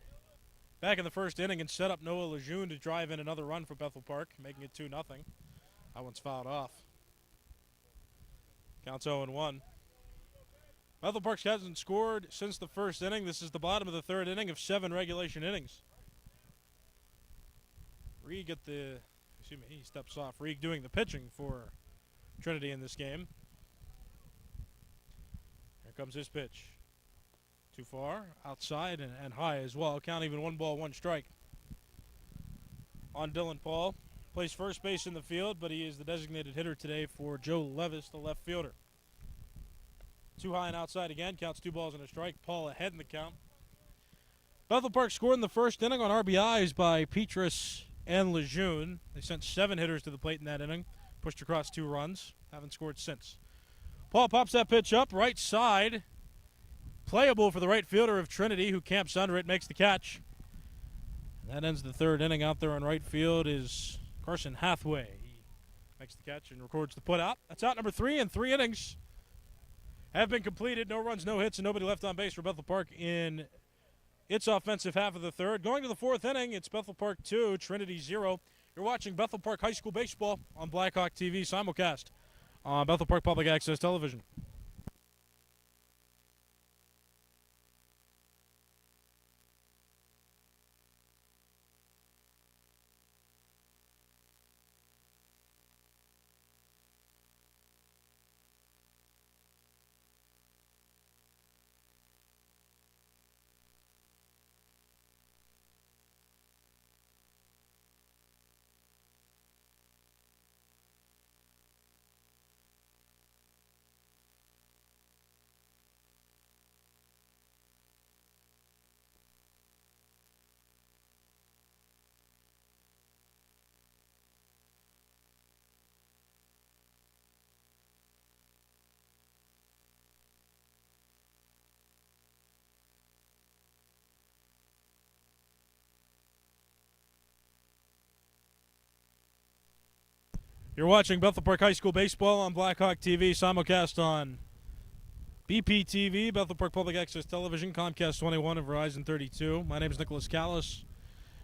back in the 1st inning and set up Noah Lejeune to drive in another run for Bethel Park, making it 2-0. That one's fouled off. Counts 0-1. Bethel Park hasn't scored since the first inning. This is the bottom of the third inning of 7 regulation innings. Reed he steps off. Reed doing the pitching for Trinity in this game. Here comes his pitch. Too far, outside, and high as well. Count even 1 ball, 1 strike. On Dylan Paul. Plays first base in the field, but he is the designated hitter today for Joe Levis, the left fielder. Too high and outside again. Counts 2 balls and a strike. Paul ahead in the count. Bethel Park scored in the first inning on RBIs by Petrus and Lejeune. They sent 7 hitters to the plate in that inning. Pushed across 2 runs. Haven't scored since. Paul pops that pitch up, right side. Playable for the right fielder of Trinity, who camps under it, makes the catch. That ends the third inning. Out there in right field is Carson Hathaway. He makes the catch and records the put out. That's out number 3, and 3 innings have been completed. No runs, no hits, and nobody left on base for Bethel Park in its offensive half of the third. Going to the 4th inning, it's Bethel Park 2, Trinity 0. You're watching Bethel Park High School Baseball on Blackhawk TV simulcast on Bethel Park Public Access Television. You're watching Bethel Park High School Baseball on Blackhawk TV, simulcast on BPTV, Bethel Park Public Access Television, Comcast 21 and Verizon 32. My name is Nicholas Callis.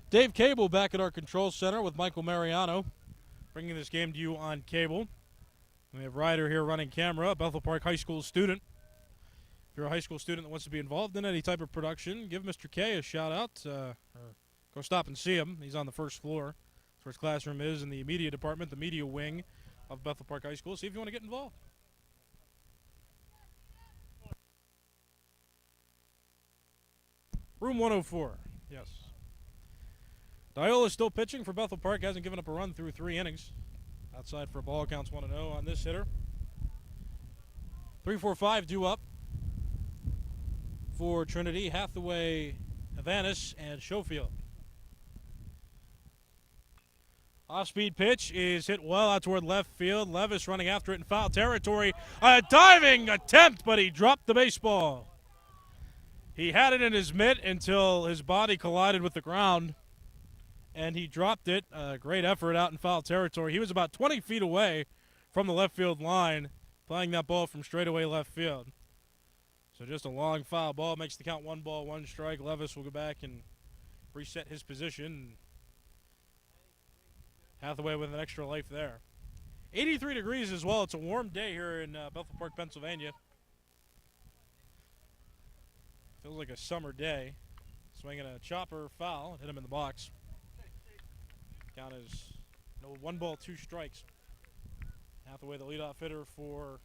Dave Cable back at our control center with Michael Mariano, bringing this game to you on cable. We have Ryder here running camera, a Bethel Park High School student. If you're a high school student that wants to be involved in any type of production, give Mr. K a shout out, or go stop and see him. He's on the first floor. Where his classroom is in the media department, the media wing of Bethel Park High School. See if you want to get involved. Room 104, yes. Diola is still pitching for Bethel Park. Hasn't given up a run through 3 innings. Outside for a ball, counts 1-0 on this hitter. 3-4-5 due up for Trinity. Hathaway, Havanis, and Schofield. Off-speed pitch is hit well out toward left field. Levis running after it in foul territory. A diving attempt, but he dropped the baseball. He had it in his mitt until his body collided with the ground, and he dropped it. Great effort out in foul territory. He was about 20 feet away from the left field line, playing that ball from straightaway left field. So just a long foul ball. Makes the count 1 ball, 1 strike. Levis will go back and reset his position. Hathaway with an extra life there. 83 degrees as well. It's a warm day here in Bethel Park, Pennsylvania. Feels like a summer day. Swinging a chopper foul. Hit him in the box. Count is 1 ball, 2 strikes. Hathaway, the leadoff hitter for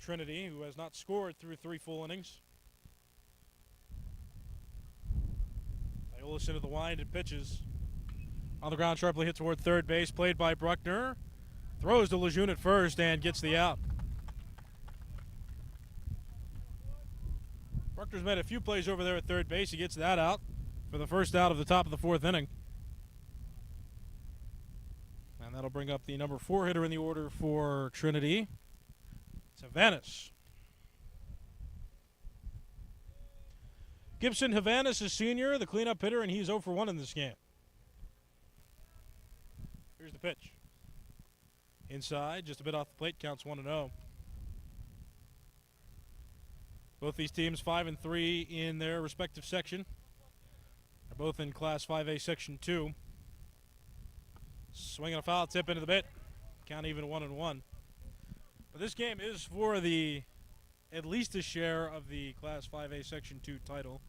Trinity, who has not scored through 3 full innings. Iolus into the wind and pitches. On the ground, sharply hit toward third base, played by Bruckner. Throws to Lejeune at first and gets the out. Bruckner's made a few plays over there at third base. He gets that out for the first out of the top of the 4th inning. And that'll bring up the number 4 hitter in the order for Trinity. It's Havanis. Gibson Havanis is senior, the cleanup hitter, and he's 0 for 1 in this game. Here's the pitch. Inside, just a bit off the plate, counts 1-0. Both these teams 5-3 in their respective section. They're both in Class 5A Section 2. Swinging a foul tip into the bit. Count even 1-1. But this game is for the at least a share of the Class 5A Section 2 title.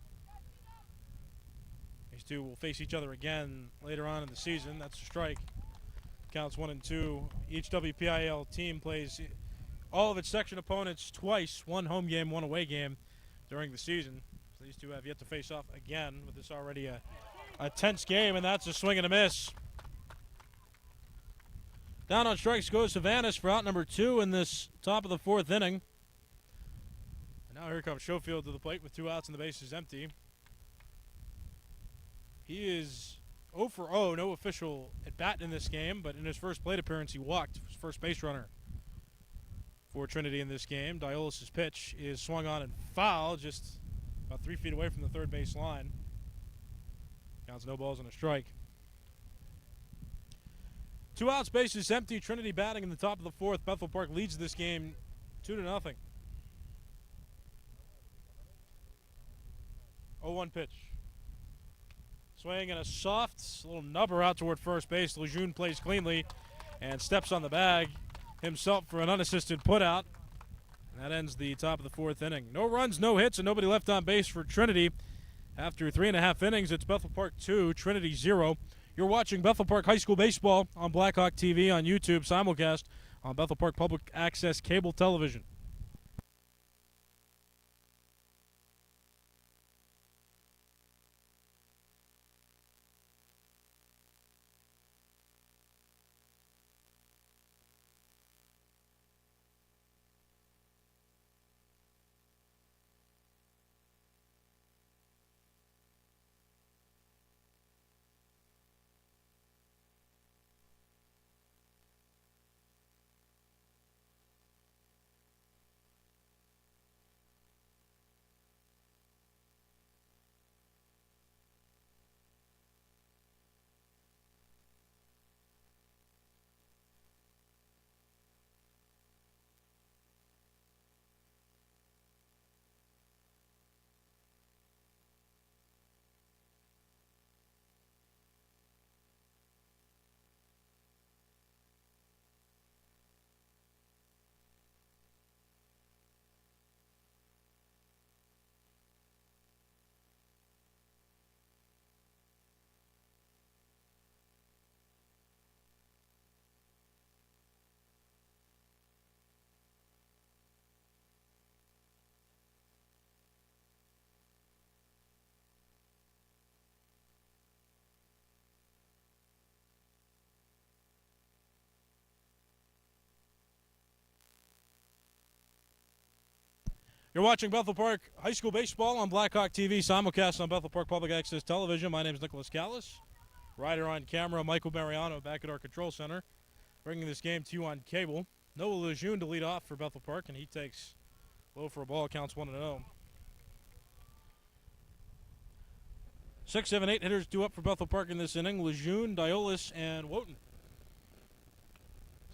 These two will face each other again later on in the season. That's a strike. Counts 1 and 2. Each WPIL team plays all of its section opponents twice, one home game, one away game during the season. So these two have yet to face off again, with this already a tense game, and that's a swing and a miss. Down on strikes goes Havanas for out number 2 in this top of the 4th inning. And now here comes Schofield to the plate with 2 outs and the bases empty. He is 0 for 0, no official at bat in this game, but in his first plate appearance he walked, his first base runner for Trinity in this game. Diolis' pitch is swung on and foul, just about 3 feet away from the third base line. Counts no balls and a strike. 2 outs, bases empty. Trinity batting in the top of the 4th. Bethel Park leads this game 2-0. 0-1 pitch. Swing and a soft little nubber out toward first base. Lejeune plays cleanly and steps on the bag himself for an unassisted putout. And that ends the top of the 4th inning. No runs, no hits, and nobody left on base for Trinity. After 3.5 innings, it's Bethel Park 2, Trinity 0. You're watching Bethel Park High School Baseball on Blackhawk TV on YouTube, simulcast on Bethel Park Public Access Cable Television. You're watching Bethel Park High School Baseball on Blackhawk TV, simulcast on Bethel Park Public Access Television. My name is Nicholas Callis. Rider on camera, Michael Mariano back at our control center, bringing this game to you on cable. Noah Lejeune to lead off for Bethel Park, and he takes low for a ball, counts 1-0. 6, 7, 8 hitters due up for Bethel Park in this inning. Lejeune, Diolis, and Wotan.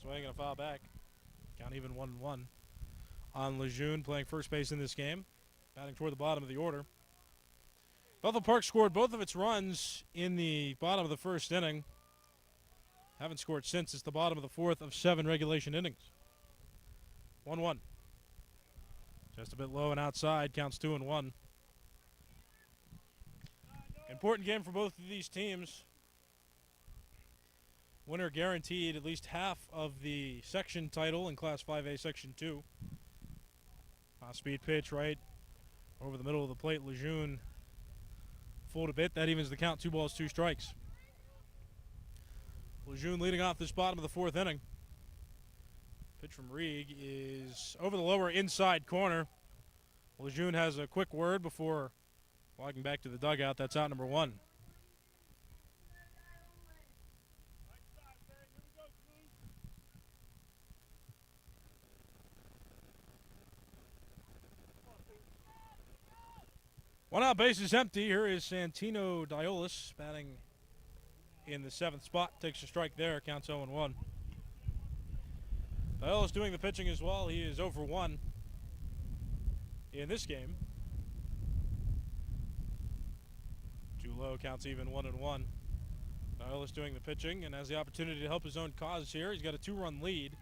Swing and a foul back. Count even 1-1. On Lejeune playing first base in this game, batting toward the bottom of the order. Bethel Park scored both of its runs in the bottom of the first inning. Haven't scored since. It's the bottom of the 4th of 7 regulation innings. 1-1. Just a bit low and outside, counts 2-1. Important game for both of these teams. Winner guaranteed at least half of the section title in Class 5A Section 2. Speed pitch right over the middle of the plate. Lejeune fooled a bit. That evens the count. 2 balls, 2 strikes. Lejeune leading off this bottom of the 4th inning. Pitch from Rieg is over the lower inside corner. Lejeune has a quick word before walking back to the dugout. That's out number 1. One out, base is empty. Here is Santino Diolis batting in the 7th spot. Takes a strike there, counts 0-1. Diolis doing the pitching as well. He is 0 for 1 in this game. Too low, counts even 1-1. Diolis doing the pitching and has the opportunity to help his own cause here. He's got a 2-run lead.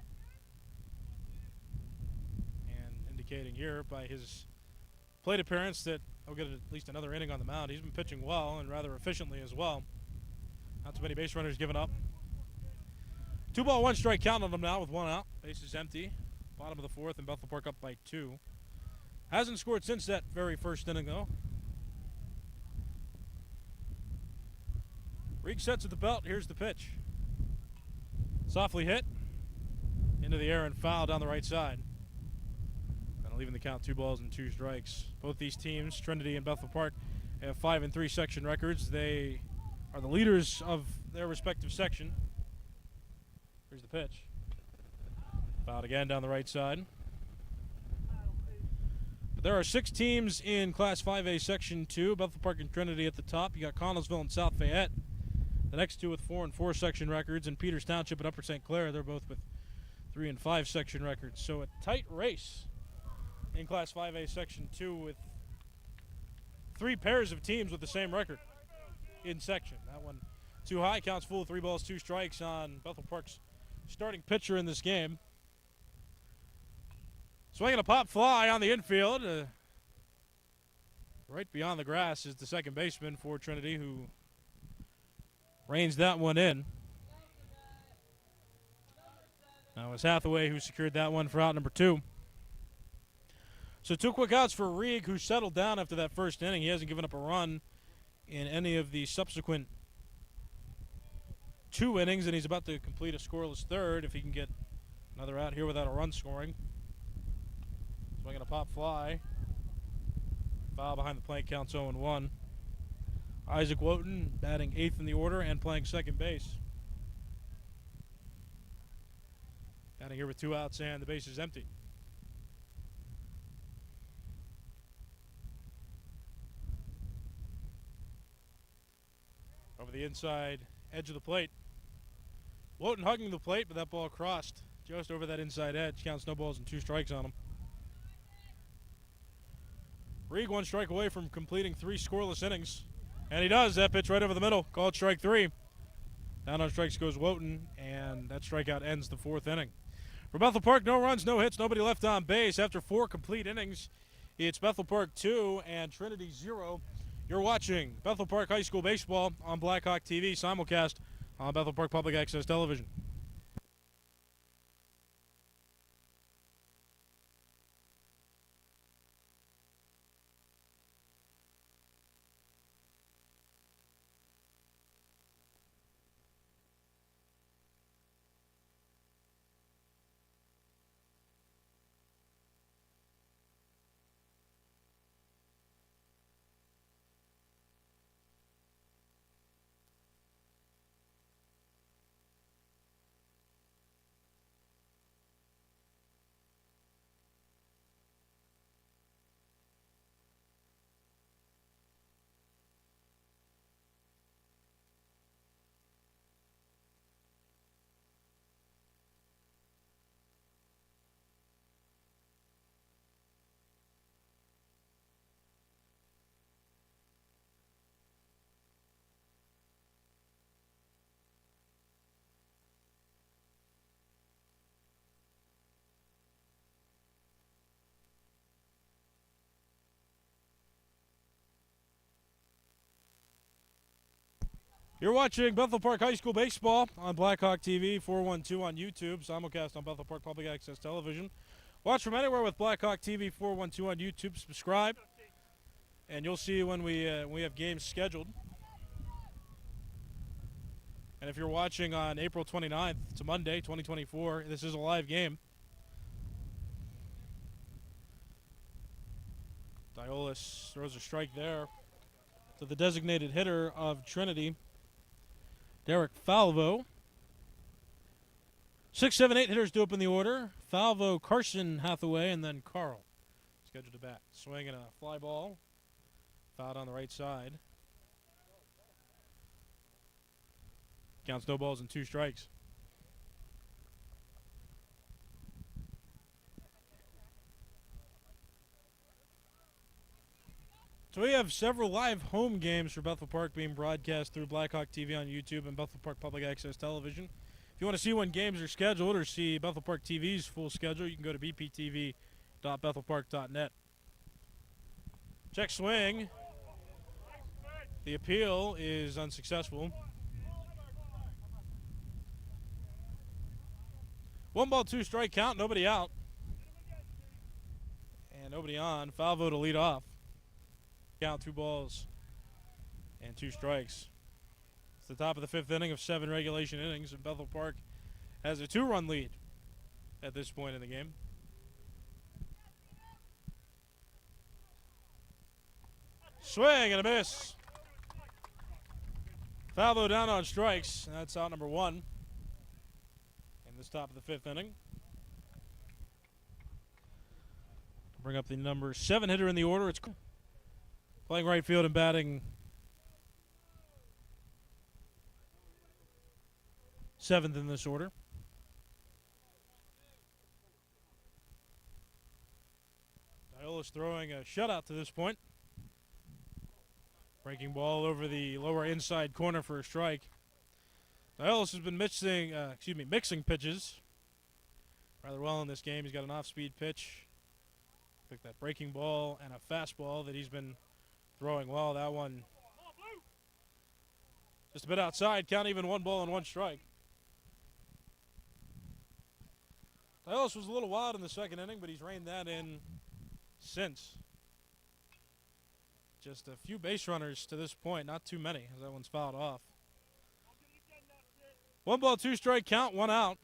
And indicating here by his plate appearance that he'll get at least another inning on the mound. He's been pitching well and rather efficiently as well. Not too many base runners given up. 2 ball, 1 strike count on him now with 1 out. Base is empty. Bottom of the 4th and Bethel Park up by 2. Hasn't scored since that very first inning though. Reek sets at the belt. Here's the pitch. Softly hit. Into the air and foul down the right side. And leaving the count 2 balls and 2 strikes. Both these teams, Trinity and Bethel Park, have 5-3 section records. They are the leaders of their respective section. Here's the pitch. Fouled again down the right side. But there are 6 teams in Class 5A Section 2. Bethel Park and Trinity at the top. You got Connellsville and South Fayette. The next 2 with 4-4 section records. And Peters Township and Upper St. Clair, they're both with 3-5 section records. So a tight race in Class 5A Section 2 with 3 pairs of teams with the same record in section. That one too high. Counts full. 3 balls, 2 strikes on Bethel Park's starting pitcher in this game. Swinging a pop fly on the infield. Right beyond the grass is the second baseman for Trinity, who reins that one in. Now it's Hathaway who secured that one for out number 2. So 2 quick outs for Reeg, who settled down after that first inning. He hasn't given up a run in any of the subsequent 2 innings, and he's about to complete a scoreless 3rd if he can get another out here without a run scoring. Swinging a pop fly. Foul behind the plate, counts 0-1. Isaac Wotan batting 8th in the order and playing second base. Batting here with 2 outs and the base is empty. Over the inside edge of the plate. Wotan hugging the plate, but that ball crossed just over that inside edge. Counts no balls and 2 strikes on him. Reeg 1 strike away from completing 3 scoreless innings. And he does. That pitch right over the middle. Called strike 3. Down on strikes goes Wotan, and that strikeout ends the 4th inning. For Bethel Park, no runs, no hits, nobody left on base. After 4 complete innings, it's Bethel Park 2 and Trinity 0. You're watching Bethel Park High School Baseball on Blackhawk TV, simulcast on Bethel Park Public Access Television. You're watching Bethel Park High School Baseball on Blackhawk TV, 412 on YouTube, simulcast on Bethel Park Public Access Television. Watch from anywhere with Blackhawk TV, 412 on YouTube. Subscribe, and you'll see when we have games scheduled. And if you're watching on April 29th, it's a Monday, 2024, this is a live game. Diolis throws a strike there to the designated hitter of Trinity, Derek Falvo. 6, 7, 8 hitters to open the order. Falvo, Carson, Hathaway, and then Carl scheduled to bat. Swinging a fly ball. Fouled on the right side. Counts no balls and 2 strikes. So we have several live home games for Bethel Park being broadcast through Blackhawk TV on YouTube and Bethel Park Public Access Television. If you want to see when games are scheduled or see Bethel Park TV's full schedule, you can go to bptv.bethelpark.net. Check swing. The appeal is unsuccessful. 1-2 count, nobody out. And nobody on. Foul vote to lead off. Count 2 balls and 2 strikes. It's the top of the 5th inning of 7 regulation innings, and Bethel Park has a 2-run lead at this point in the game. Swing and a miss. Foul vote down on strikes, and that's out number 1 in this top of the 5th inning. Bring up the number 7 hitter in the order. It's playing right field and batting 7th in this order. Diola's throwing a shutout to this point. Breaking ball over the lower inside corner for a strike. Diolas has been mixing pitches rather well in this game. He's got an off-speed pitch. Picked that breaking ball and a fastball that he's been throwing well. That one just a bit outside. Count even 1 ball and 1 strike. Diolas was a little wild in the 2nd inning, but he's reined that in since. Just a few base runners to this point, not too many, as that one's fouled off. 1-2 count, 1 out.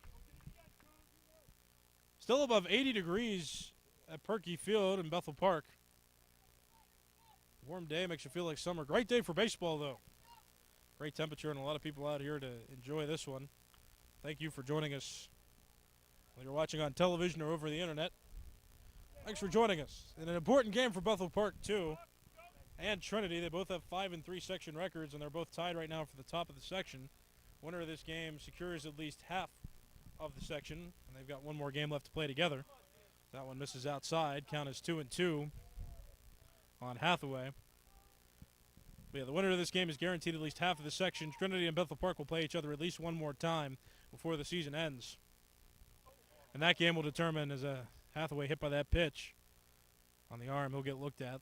Still above 80 degrees at Perky Field in Bethel Park. Warm day makes you feel like summer. Great day for baseball, though. Great temperature and a lot of people out here to enjoy this one. Thank you for joining us, whether you're watching on television or over the internet. Thanks for joining us. In an important game for Bethel Park, too, and Trinity. They both have 5-3 section records, and they're both tied right now for the top of the section. Winner of this game secures at least half of the section, and they've got one more game left to play together. That one misses outside. Count is 2-2 on Hathaway. But yeah, the winner of this game is guaranteed at least half of the section. Trinity and Bethel Park will play each other at least one more time before the season ends. And that game will determine, as a Hathaway hit by that pitch on the arm, he'll get looked at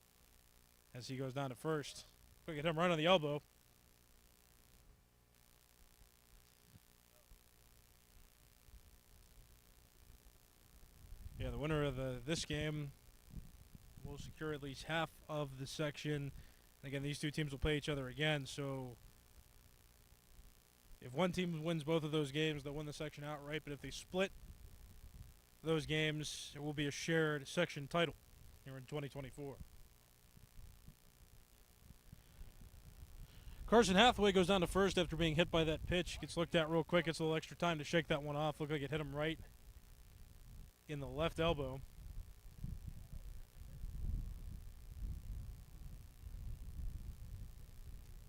as he goes down to first. Look at him right on the elbow. Yeah, the winner of this game will secure at least half of the section. Again, these two teams will play each other again, so if one team wins both of those games, they'll win the section outright, but if they split those games, it will be a shared section title here in 2024. Carson Hathaway goes down to first after being hit by that pitch. Gets looked at real quick. Gets a little extra time to shake that one off. Looked like it hit him right in the left elbow.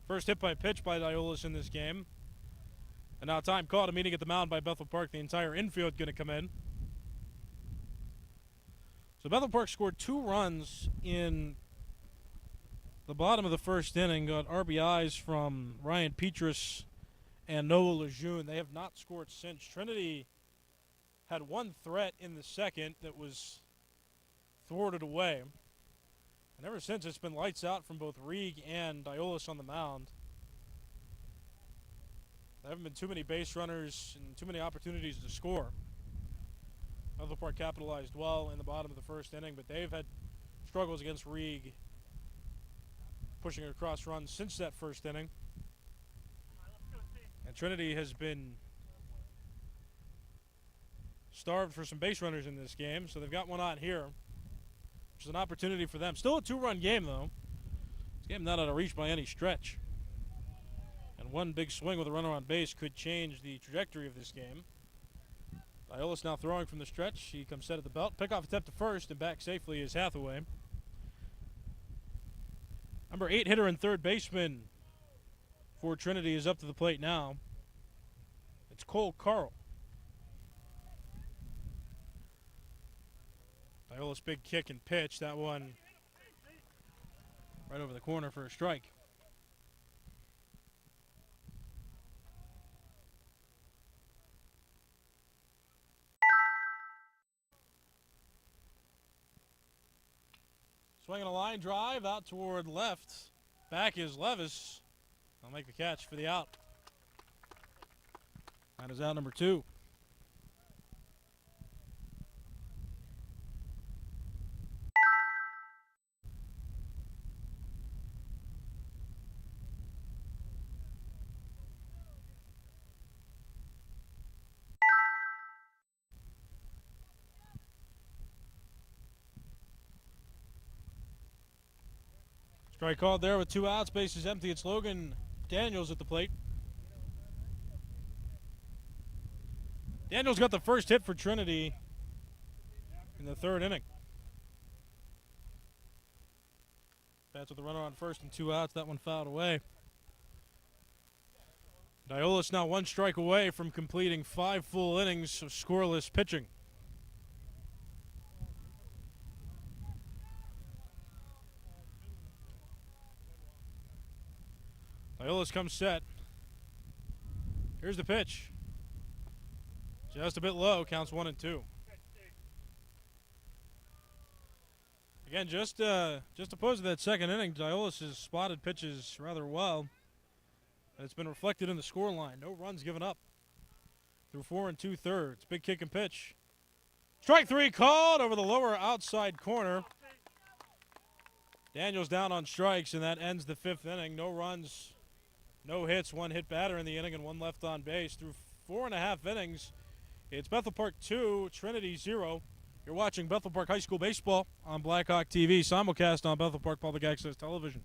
First hit by pitch by Diolas in this game. And now time called, a meeting at the mound by Bethel Park. The entire infield going to come in. So Bethel Park scored 2 runs in the bottom of the first inning. Got RBIs from Ryan Petrus and Noah Lejeune. They have not scored since. Trinity had one threat in the second that was thwarted away. And ever since, it's been lights out from both Rieg and Diolas on the mound. There haven't been too many base runners and too many opportunities to score. Bethel Park capitalized well in the bottom of the first inning, but they've had struggles against Rieg, pushing across runs since that first inning. And Trinity has been starved for some base runners in this game, so they've got one out here, which is an opportunity for them. Still a 2-run game, though. This game not out of reach by any stretch. And one big swing with a runner on base could change the trajectory of this game. Diolas now throwing from the stretch. He comes set at the belt. Pickoff attempt to first, and back safely is Hathaway. Number 8 hitter and third baseman for Trinity is up to the plate now. It's Cole Carl. Diolas big kick and pitch. That one right over the corner for a strike. Swinging a line drive out toward left. Back is Levis. I'll make the catch for the out. That is out number 2. Strike called there with 2 outs. Bases empty. It's Logan Daniels at the plate. Daniels got the first hit for Trinity in the 3rd inning. Bats with a runner on first and 2 outs. That one fouled away. Diolis now 1 strike away from completing 5 full innings of scoreless pitching. Diolis comes set. Here's the pitch. Just a bit low, counts 1 and 2. Again, just opposed to that 2nd inning, Diolis has spotted pitches rather well. It's been reflected in the scoreline. No runs given up through 4 2/3. Big kick and pitch. Strike 3 called over the lower outside corner. Daniels down on strikes, and that ends the 5th inning. No runs, no hits, 1 hit batter in the inning, and 1 left on base. Through 4.5 innings, it's Bethel Park 2, Trinity 0. You're watching Bethel Park High School Baseball on Blackhawk TV, simulcast on Bethel Park Public Access Television.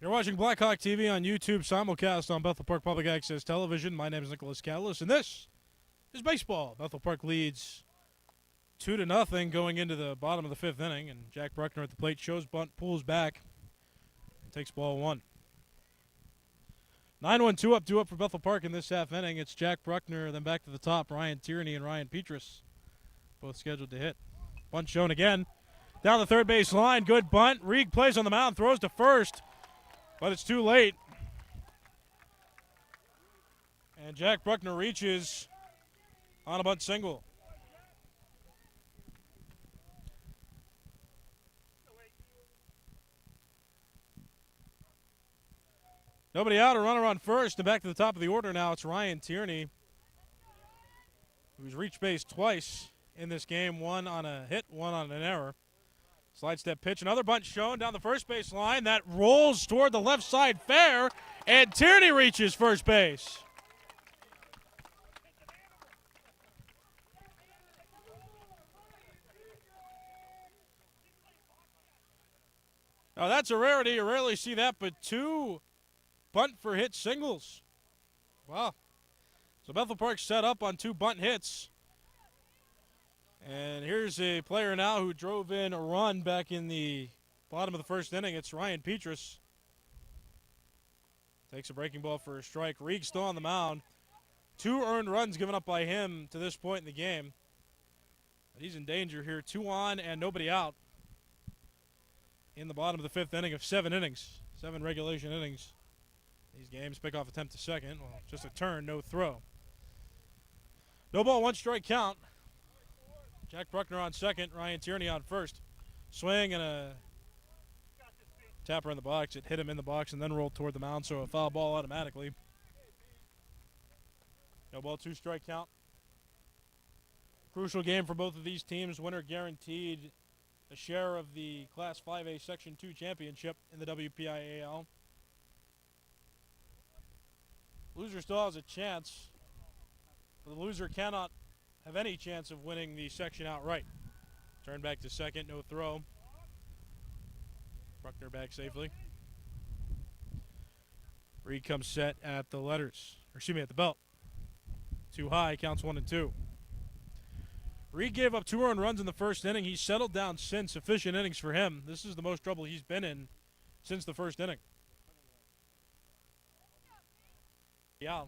You're watching Blackhawk TV on YouTube, simulcast on Bethel Park Public Access Television. My name is Nicholas Catalyst, and this is baseball. Bethel Park leads 2-0 going into the bottom of the 5th inning, and Jack Bruckner at the plate shows bunt, pulls back, and takes ball 1. 9-1, 2 up for Bethel Park in this half inning. It's Jack Bruckner, then back to the top, Ryan Tierney and Ryan Petrus, both scheduled to hit. Bunt shown again. Down the 3rd base line, good bunt. Reed plays on the mound, throws to first, but it's too late. And Jack Bruckner reaches on a bunt single. Nobody out, a runner on first, and back to the top of the order now. It's Ryan Tierney, who's reached base twice in this game, 1 on a hit, 1 on an error. Slide step pitch, another bunt shown down the first base line. That rolls toward the left side fair, and Tierney reaches first base. Now that's a rarity. You rarely see that, but 2 bunt for hit singles. Wow. So Bethel Park set up on 2 bunt hits. And here's a player now who drove in a run back in the bottom of the first inning. It's Ryan Petrus. Takes a breaking ball for a strike. Reed still on the mound. 2 earned runs given up by him to this point in the game. But he's in danger here. 2 on and nobody out in the bottom of the 5th inning of 7 innings. 7 regulation innings. These games pick off attempt to second. Well, just a turn, no throw. No ball, 1 strike count. Jack Bruckner on second. Ryan Tierney on first. Swing and a tapper in the box. It hit him in the box and then rolled toward the mound, so a foul ball automatically. No ball, 2 strike count. Crucial game for both of these teams. Winner guaranteed a share of the Class 5A Section 2 championship in the WPIAL. Loser still has a chance, but the loser cannot have any chance of winning the section outright. Turn back to second, no throw. Bruckner back safely. Reed comes set at the letters, or excuse me, at the belt. Too high, counts 1 and 2. Reed gave up 2 earned runs in the first inning. He's settled down since. Efficient innings for him. This is the most trouble he's been in since the first inning. Yeah.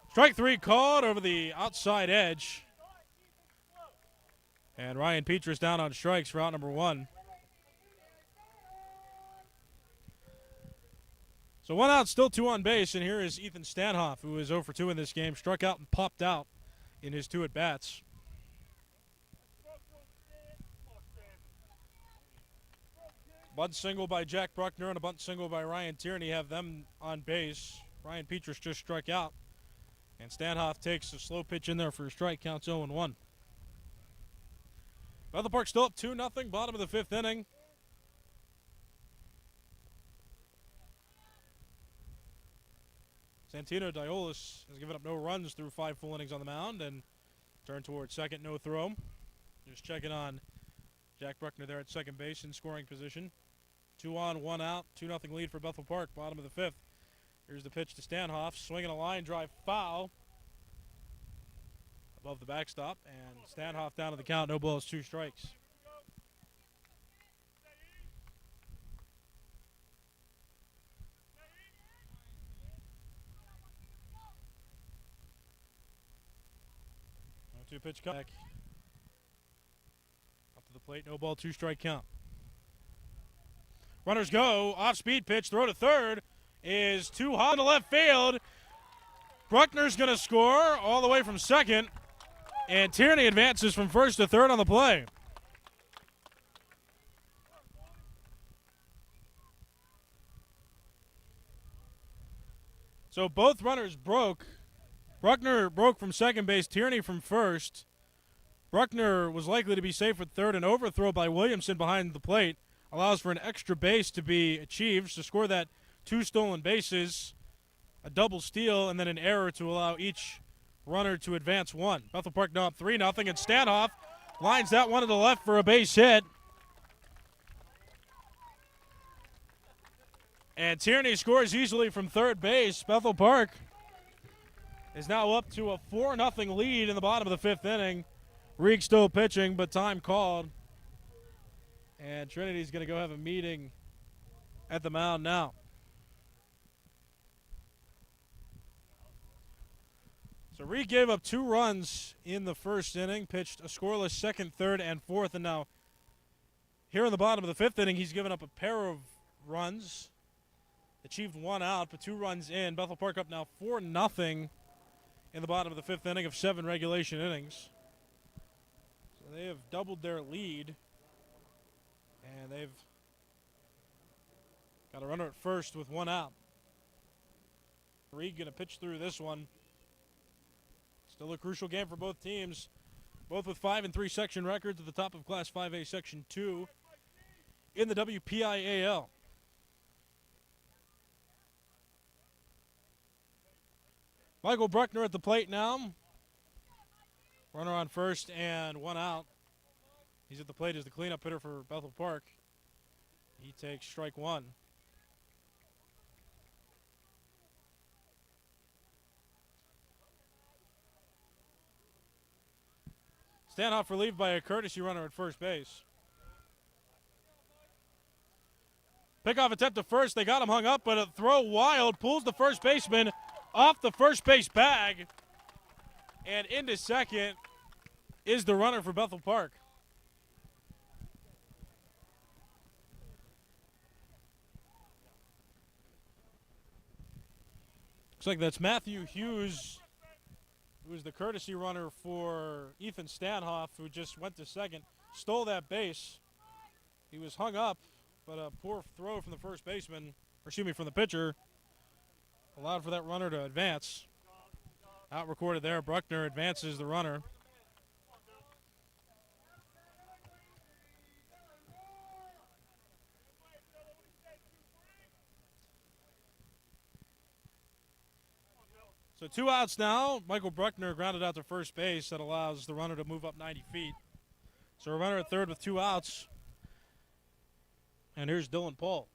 Strike 3 called over the outside edge. And Ryan Petrus down on strikes for out number 1. So 1 out, still 2 on base, and here is Ethan Stanhoff, who is 0 for 2 in this game. Struck out and popped out in his 2 at-bats. Bunt single by Jack Bruckner and a bunt single by Ryan Tierney have them on base. Ryan Petrus just struck out. And Stanhoff takes a slow pitch in there for a strike, counts 0-1. Bethel Park still up 2-0, bottom of the 5th inning. Santino Diolis has given up no runs through 5 full innings on the mound and turned towards second, no throw. Just checking on Jack Bruckner there at second base in scoring position. 2 on, 1 out, 2-0 lead for Bethel Park, bottom of the 5th. Here's the pitch to Stanhoff, swinging a line drive foul above the backstop, and Stanhoff down to the count, no balls, 2 strikes. No 2 pitch comeback. Up to the plate, no ball, 2 strike count. Runners go, off speed pitch, throw to third is too high in the left field. Bruckner's going to score all the way from second, and Tierney advances from first to third on the play. So both runners broke. Bruckner broke from second base, Tierney from first. Bruckner was likely to be safe at third. An overthrow by Williamson behind the plate allows for an extra base to be achieved to score that 2 stolen bases, a double steal, and then an error to allow each runner to advance 1. Bethel Park now up 3-0, and Stanhoff lines that one to the left for a base hit. And Tierney scores easily from third base. Bethel Park is now up to a 4-0 lead in the bottom of the 5th inning. Reek still pitching, but time called. And Trinity's going to go have a meeting at the mound now. So Reed gave up 2 runs in the first inning, pitched a scoreless second, third, and fourth, and now here in the bottom of the 5th inning, he's given up a pair of runs, achieved 1 out, but 2 runs in. Bethel Park up now 4-0 in the bottom of the 5th inning of 7 regulation innings. So they have doubled their lead, and they've got a runner at first with 1 out. Reed going to pitch through this one. Still a crucial game for both teams, both with 5-3 section records at the top of Class 5A Section 2 in the WPIAL. Michael Bruckner at the plate now. Runner on first and 1 out. He's at the plate as the cleanup hitter for Bethel Park. He takes strike one. Stanhoff relieved by a courtesy runner at first base. Pickoff attempt to first. They got him hung up, but a throw wild pulls the first baseman off the first base bag. And into second is the runner for Bethel Park. Looks like that's Matthew Hughes, who was the courtesy runner for Ethan Stanhoff, who just went to second, stole that base. He was hung up, but a poor throw from the first baseman, or excuse me, from the pitcher, allowed for that runner to advance. Out recorded there, Bruckner advances the runner. So 2 outs now. Michael Bruckner grounded out to first base. That allows the runner to move up 90 feet. So a runner at third with 2 outs. And here's Dylan Paul.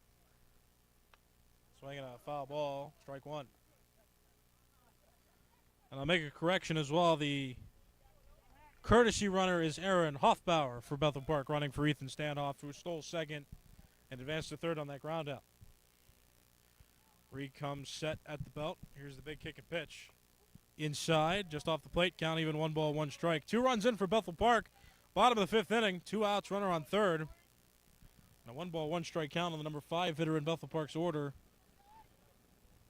Swinging a foul ball, strike one. And I'll make a correction as well. The courtesy runner is Aaron Hoffbauer for Bethel Park, running for Ethan Stanhoff, who stole second and advanced to third on that ground out. Reed comes set at the belt. Here's the big kick and pitch. Inside, just off the plate, count even 1 ball, 1 strike. 2 runs in for Bethel Park. Bottom of the 5th inning, 2 outs, runner on third. And a 1 ball, 1 strike count on the number 5 hitter in Bethel Park's order,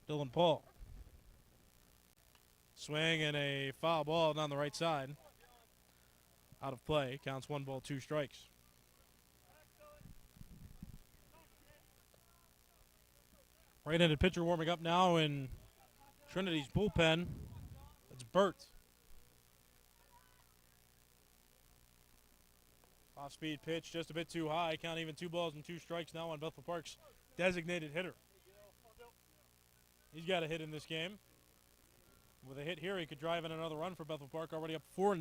Dylan Paul. Swing and a foul ball down the right side. Out of play, counts 1 ball, 2 strikes. Right-handed pitcher warming up now in Trinity's bullpen. That's Burt. Off-speed pitch, just a bit too high. Count even 2 balls and 2 strikes now on Bethel Park's designated hitter. He's got a hit in this game. With a hit here, he could drive in another run for Bethel Park. Already up 4-0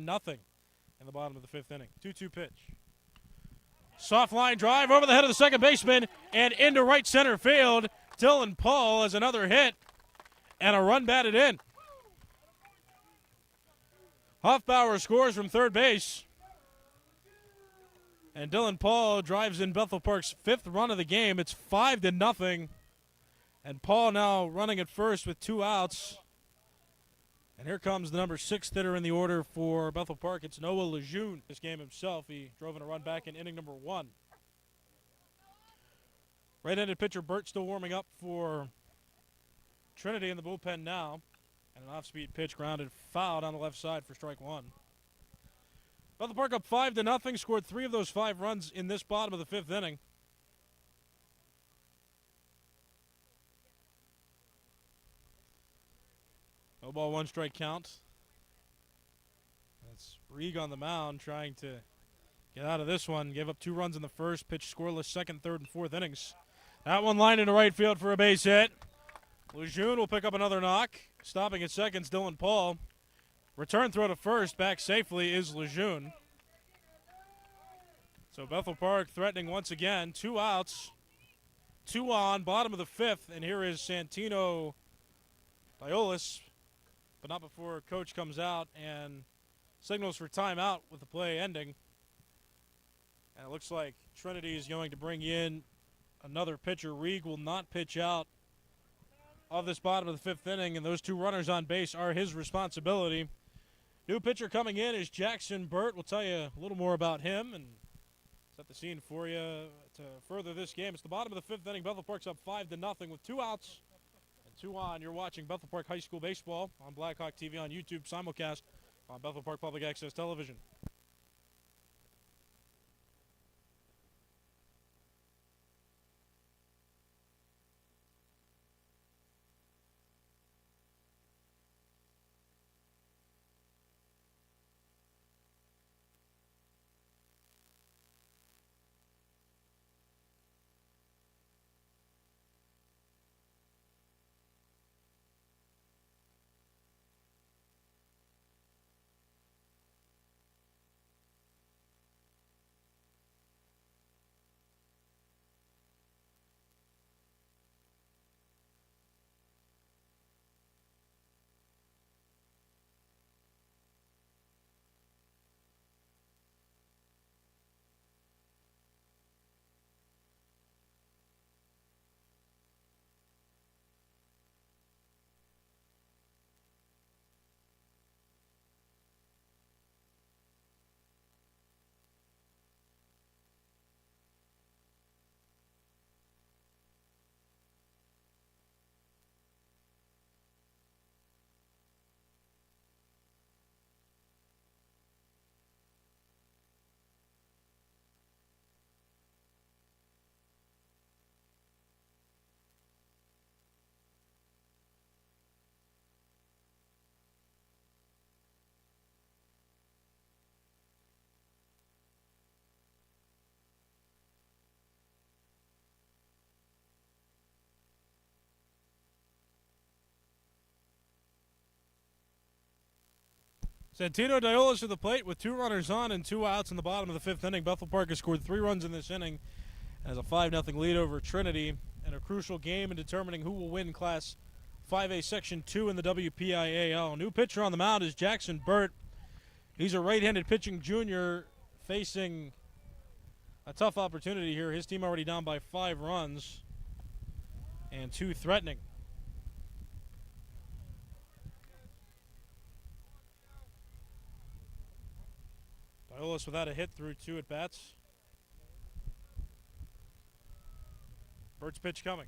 in the bottom of the 5th inning. 2-2 pitch. Soft line drive over the head of the second baseman and into right center field. Dylan Paul has another hit and a run batted in. Hoffbauer scores from third base. And Dylan Paul drives in Bethel Park's 5th run of the game. It's 5-0. And Paul now running at first with 2 outs. And here comes the number 6 hitter in the order for Bethel Park. It's Noah Lejeune. This game himself, he drove in a run back in inning number 1. Right-handed pitcher Burt still warming up for Trinity in the bullpen now. And an off-speed pitch grounded foul down the left side for strike one. Bethel Park up 5-0, scored 3 of those 5 runs in this bottom of the 5th inning. No ball, 1 strike count. That's Reed on the mound trying to get out of this one. Gave up 2 runs in the first, pitched scoreless second, third, and 4th innings. That one lined into right field for a base hit. Lejeune will pick up another knock. Stopping at second's Dylan Paul. Return throw to first, back safely is Lejeune. So Bethel Park threatening once again. 2 outs, 2 on, bottom of the 5th, and here is Santino Diolis, but not before coach comes out and signals for timeout with the play ending. And it looks like Trinity is going to bring in another pitcher. Reed will not pitch out of this bottom of the 5th inning, and those 2 runners on base are his responsibility. New pitcher coming in is Jackson Burt. We'll tell you a little more about him and set the scene for you to further this game. It's the bottom of the 5th inning. Bethel Park's up 5-0 with 2 outs and 2 on. You're watching Bethel Park High School Baseball on Blackhawk TV on YouTube, simulcast on Bethel Park Public Access Television. Santino Diolas to the plate with 2 runners on and 2 outs in the bottom of the 5th inning. Bethel Park has scored 3 runs in this inning and has a 5-0 lead over Trinity in a crucial game in determining who will win Class 5A Section 2 in the WPIAL. New pitcher on the mound is Jackson Burt. He's a right-handed pitching junior facing a tough opportunity here. His team already down by 5 runs and 2 threatening. Diolas without a hit through 2 at-bats. Burt's pitch coming.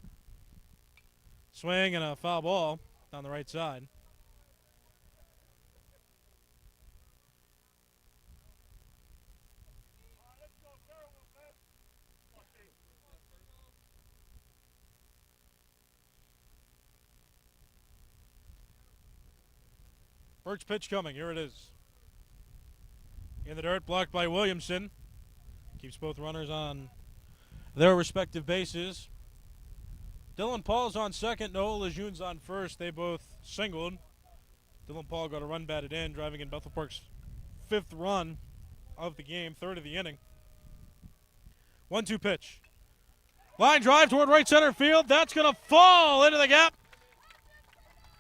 Swing and a foul ball down the right side. Burt's pitch coming. Here it is. In the dirt, blocked by Williamson. Keeps both runners on their respective bases. Dylan Paul's on second. Noah Lejeune's on first. They both singled. Dylan Paul got a run batted in, driving in Bethel Park's 5th run of the game, 3rd of the inning. 1-2 pitch. Line drive toward right center field. That's going to fall into the gap.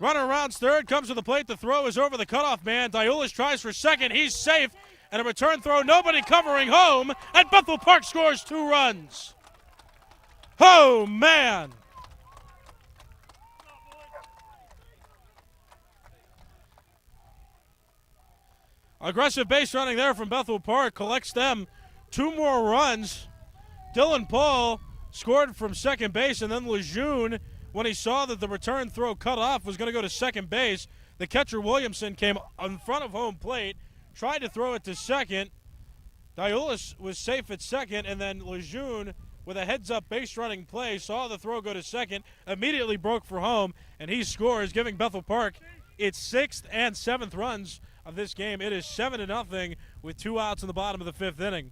Runner rounds third, comes to the plate. The throw is over the cutoff man. Diolas tries for second. He's safe. And a return throw, nobody covering home. And Bethel Park scores 2 runs. Oh, man. Aggressive base running there from Bethel Park. Collects them 2 more runs. Dylan Paul scored from second base, and then Lejeune, when he saw that the return throw cut off, was going to go to second base. The catcher, Williamson, came in front of home plate, tried to throw it to second. Diolas was safe at second, and then Lejeune, with a heads-up base-running play, saw the throw go to second, immediately broke for home, and he scores, giving Bethel Park its 6th and 7th runs of this game. It is 7-0 with 2 outs in the bottom of the 5th inning.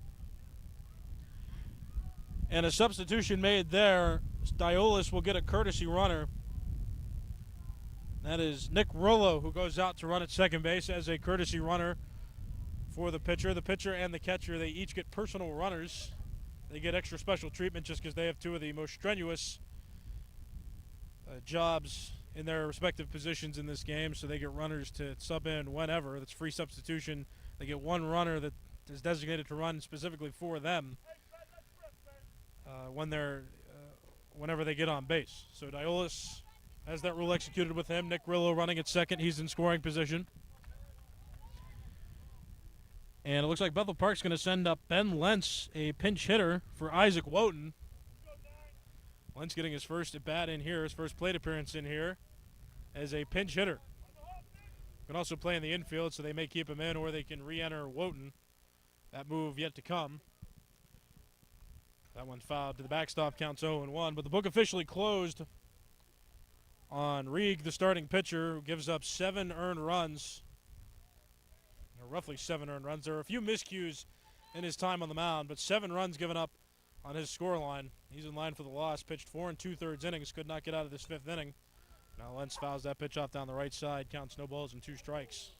And a substitution made there. Diolas will get a courtesy runner. That is Nick Rullo, who goes out to run at second base as a courtesy runner for the pitcher. The pitcher and the catcher, they each get personal runners. They get extra special treatment just because they have 2 of the most strenuous jobs in their respective positions in this game, so they get runners to sub in whenever. That's free substitution. They get 1 runner that is designated to run specifically for them whenever they get on base. So Diolas has that rule executed with him. Nick Rillo running at second. He's in scoring position. And it looks like Bethel Park's going to send up Ben Lentz, a pinch hitter for Isaac Wooten. Lentz getting his first at bat in here, his first plate appearance in here as a pinch hitter. Can also play in the infield, so they may keep him in or they can re-enter Wooten. That move yet to come. That one's fouled to the backstop, counts 0-1. But the book officially closed on Rieg, the starting pitcher, who gives up 7 earned runs. Or roughly 7 earned runs. There are a few miscues in his time on the mound, but 7 runs given up on his scoreline. He's in line for the loss. Pitched 4 2/3 innings. Could not get out of this 5th inning. Now Lentz fouls that pitch off down the right side. Counts no balls and 2 strikes.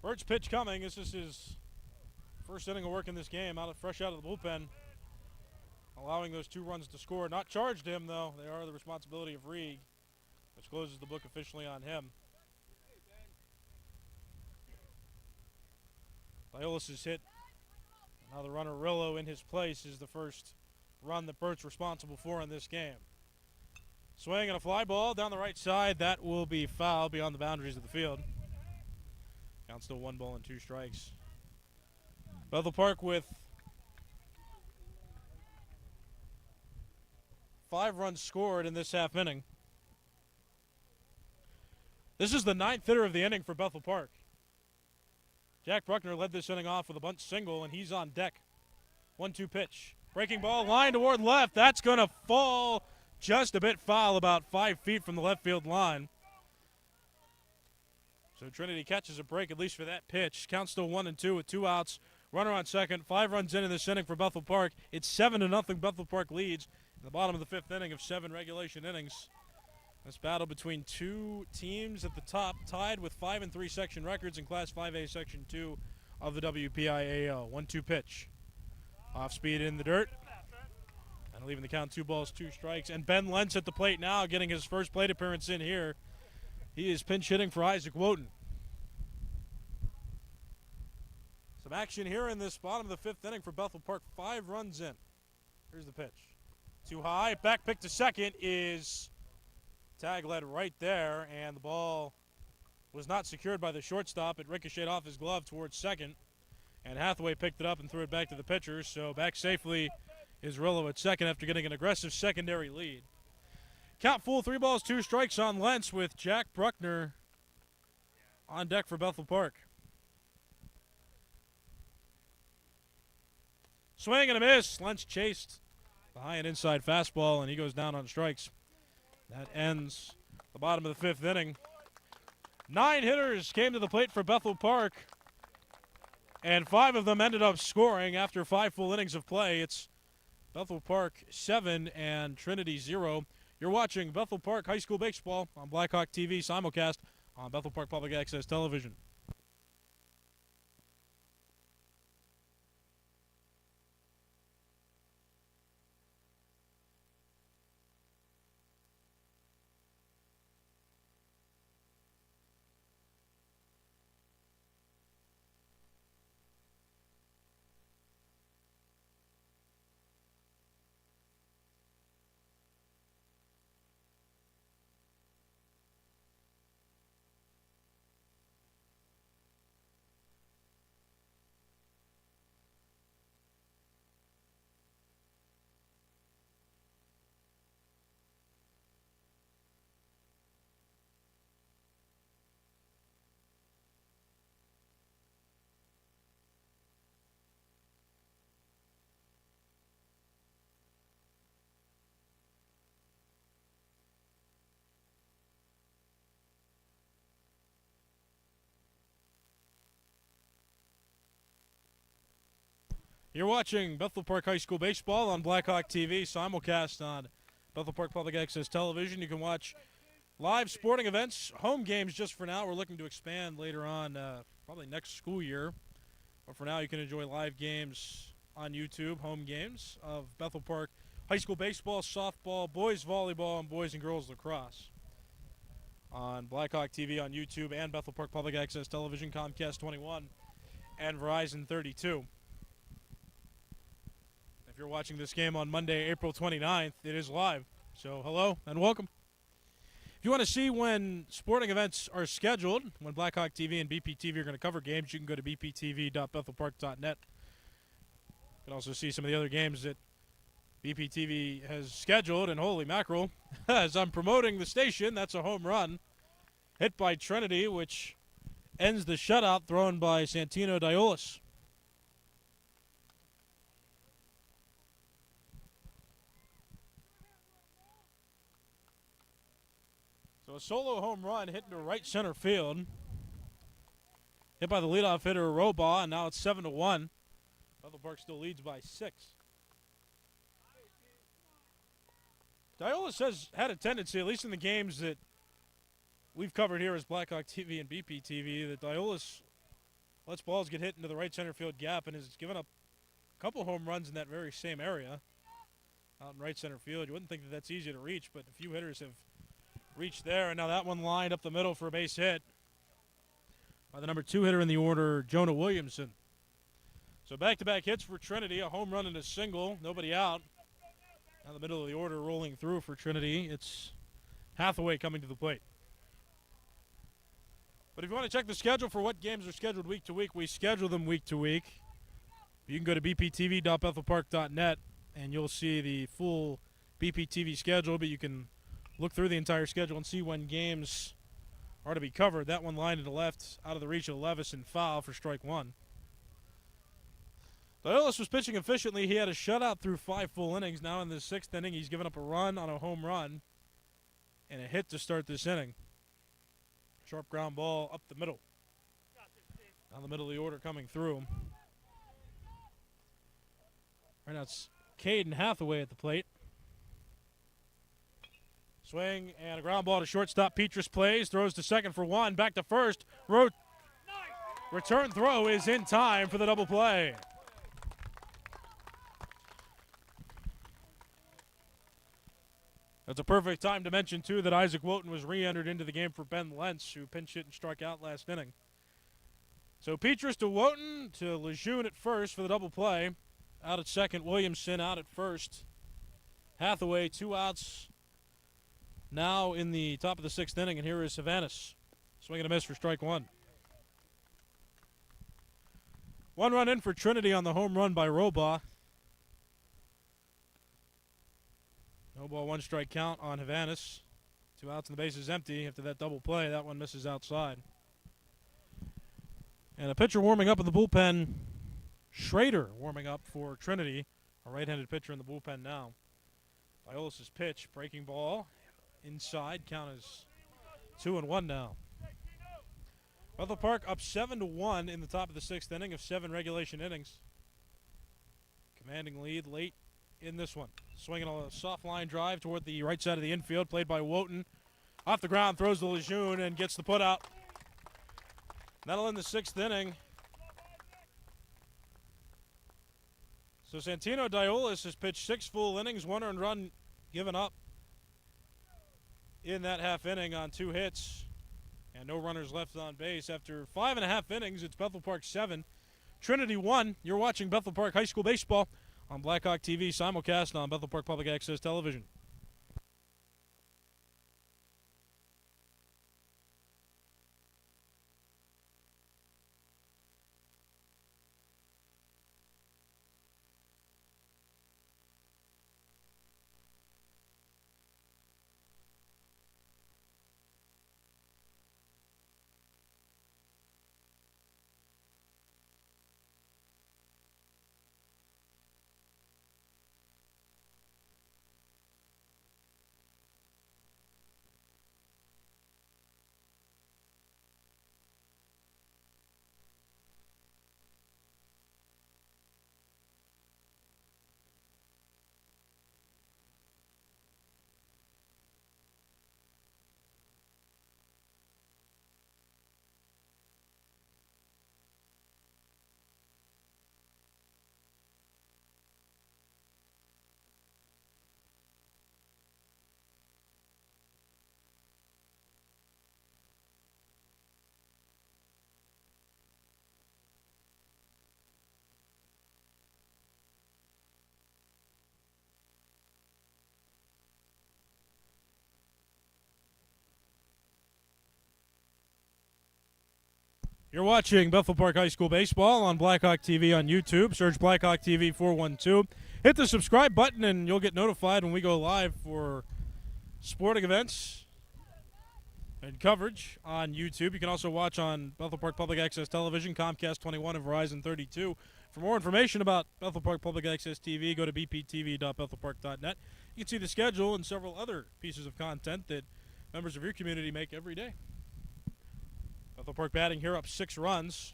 Burt's pitch coming. This is his first inning of work in this game, fresh out of the bullpen. Allowing those 2 runs to score. Not charged him, though. They are the responsibility of Rieg, which closes the book officially on him. Diolas is hit. Now the runner Rillo in his place is the first run that Burt's responsible for in this game. Swing and a fly ball down the right side. That will be foul beyond the boundaries of the field. Count still 1 ball and 2 strikes. Bethel Park with 5 runs scored in this half inning. This is the 9th hitter of the inning for Bethel Park. Jack Bruckner led this inning off with a bunt single, and he's on deck. 1-2 pitch. Breaking ball, line toward left. That's going to fall just a bit foul, about 5 feet from the left field line. So Trinity catches a break, at least for that pitch. Count still 1-2 with 2 outs. Runner on second. 5 runs in this inning for Bethel Park. It's 7-0. Bethel Park leads in the bottom of the 5th inning of 7 regulation innings. This battle between two teams at the top, tied with 5-3 section records in Class 5A Section 2 of the WPIAL. 1-2 pitch. Off speed in the dirt. And leaving the count 2 balls, 2 strikes. And Ben Lentz at the plate now, getting his first plate appearance in here. He is pinch hitting for Isaac Wotan. Some action here in this bottom of the 5th inning for Bethel Park. 5 runs in. Here's the pitch. Too high. Back pick to second is tag led right there. And the ball was not secured by the shortstop. It ricocheted off his glove towards second. And Hathaway picked it up and threw it back to the pitcher. So back safely is Rillo at second after getting an aggressive secondary lead. Count full, 3 balls, 2 strikes on Lentz with Jack Bruckner on deck for Bethel Park. Swing and a miss. Lentz chased the high and inside fastball, and he goes down on strikes. That ends the bottom of the 5th inning. 9 hitters came to the plate for Bethel Park, and 5 of them ended up scoring after 5 full innings of play. It's Bethel Park 7 and Trinity 0. You're watching Bethel Park High School Baseball on Blackhawk TV, simulcast on Bethel Park Public Access Television. You're watching Bethel Park High School Baseball on Blackhawk TV, simulcast on Bethel Park Public Access Television. You can watch live sporting events, home games just for now. We're looking to expand later on, probably next school year. But for now, you can enjoy live games on YouTube, home games of Bethel Park High School Baseball, softball, boys volleyball, and boys and girls lacrosse. On Blackhawk TV on YouTube and Bethel Park Public Access Television, Comcast 21, and Verizon 32. If you're watching this game on Monday, April 29th, it is live. So hello and welcome. If you want to see when sporting events are scheduled, when Blackhawk TV and BPTV are going to cover games, you can go to bptv.bethelpark.net. You can also see some of the other games that BPTV has scheduled, and holy mackerel, as I'm promoting the station, that's a home run hit by Trinity, which ends the shutout thrown by Santino Diolis. So a solo home run hit into right center field. Hit by the leadoff hitter, Robaugh, and now it's 7-1. Bethel Park still leads by 6. Diolis has had a tendency, at least in the games that we've covered here as Blackhawk TV and BPTV, that Diolis lets balls get hit into the right center field gap and has given up a couple home runs in that very same area out in right center field. You wouldn't think that that's easy to reach, but a few hitters have reached there, and now that one lined up the middle for a base hit by the number 2 hitter in the order, Jonah Williamson. So back-to-back hits for Trinity, a home run and a single, nobody out. Now the middle of the order rolling through for Trinity. It's Hathaway coming to the plate. But if you want to check the schedule for what games are scheduled week to week, we schedule them week to week. You can go to bptv.bethelpark.net, and you'll see the full BPTV schedule, but you can look through the entire schedule and see when games are to be covered. That one lined to the left, out of the reach of Levis, and foul for strike 1. Diolis was pitching efficiently. He had a shutout through 5 full innings. Now in the 6th inning, he's given up a run on a home run and a hit to start this inning. Sharp ground ball up the middle. Now the middle of the order coming through. Right now it's Caden Hathaway at the plate. Swing and a ground ball to shortstop. Petrus plays, throws to second for one, back to first. Return throw is in time for the double play. That's a perfect time to mention, too, that Isaac Wotton was re-entered into the game for Ben Lentz, who pinch hit and struck out last inning. So Petrus to Wotton to Lejeune at first for the double play. Out at second, Williamson out at first. Hathaway, 2 outs. Now in the top of the 6th inning, and here is Havanis. Swing and a miss for strike one. 1 run in for Trinity on the home run by Robaugh. No ball, 1 strike count on Havanis. 2 outs and the base is empty after that double play. That one misses outside. And a pitcher warming up in the bullpen. Schrader warming up for Trinity. A right-handed pitcher in the bullpen now. Violas' pitch, breaking ball. Inside, count is 2-1 now. Bethel Park up 7-1 in the top of the 6th inning of 7 regulation innings. Commanding lead late in this one. Swinging a soft line drive toward the right side of the infield, played by Wotton. Off the ground, throws to Lejeune and gets the put out. That'll end the 6th inning. So Santino Diolis has pitched 6 full innings, 1 earned run given up in that half inning on 2 hits. And no runners left on base. After 5.5 innings, it's Bethel Park 7, Trinity 1. You're watching Bethel Park High School Baseball on Blackhawk TV, simulcast on Bethel Park Public Access Television. You're watching Bethel Park High School Baseball on Blackhawk TV on YouTube. Search Blackhawk TV 412. Hit the subscribe button and you'll get notified when we go live for sporting events and coverage on YouTube. You can also watch on Bethel Park Public Access Television, Comcast 21 and Verizon 32. For more information about Bethel Park Public Access TV, go to bptv.bethelpark.net. You can see the schedule and several other pieces of content that members of your community make every day. Bethel Park batting here up 6 runs.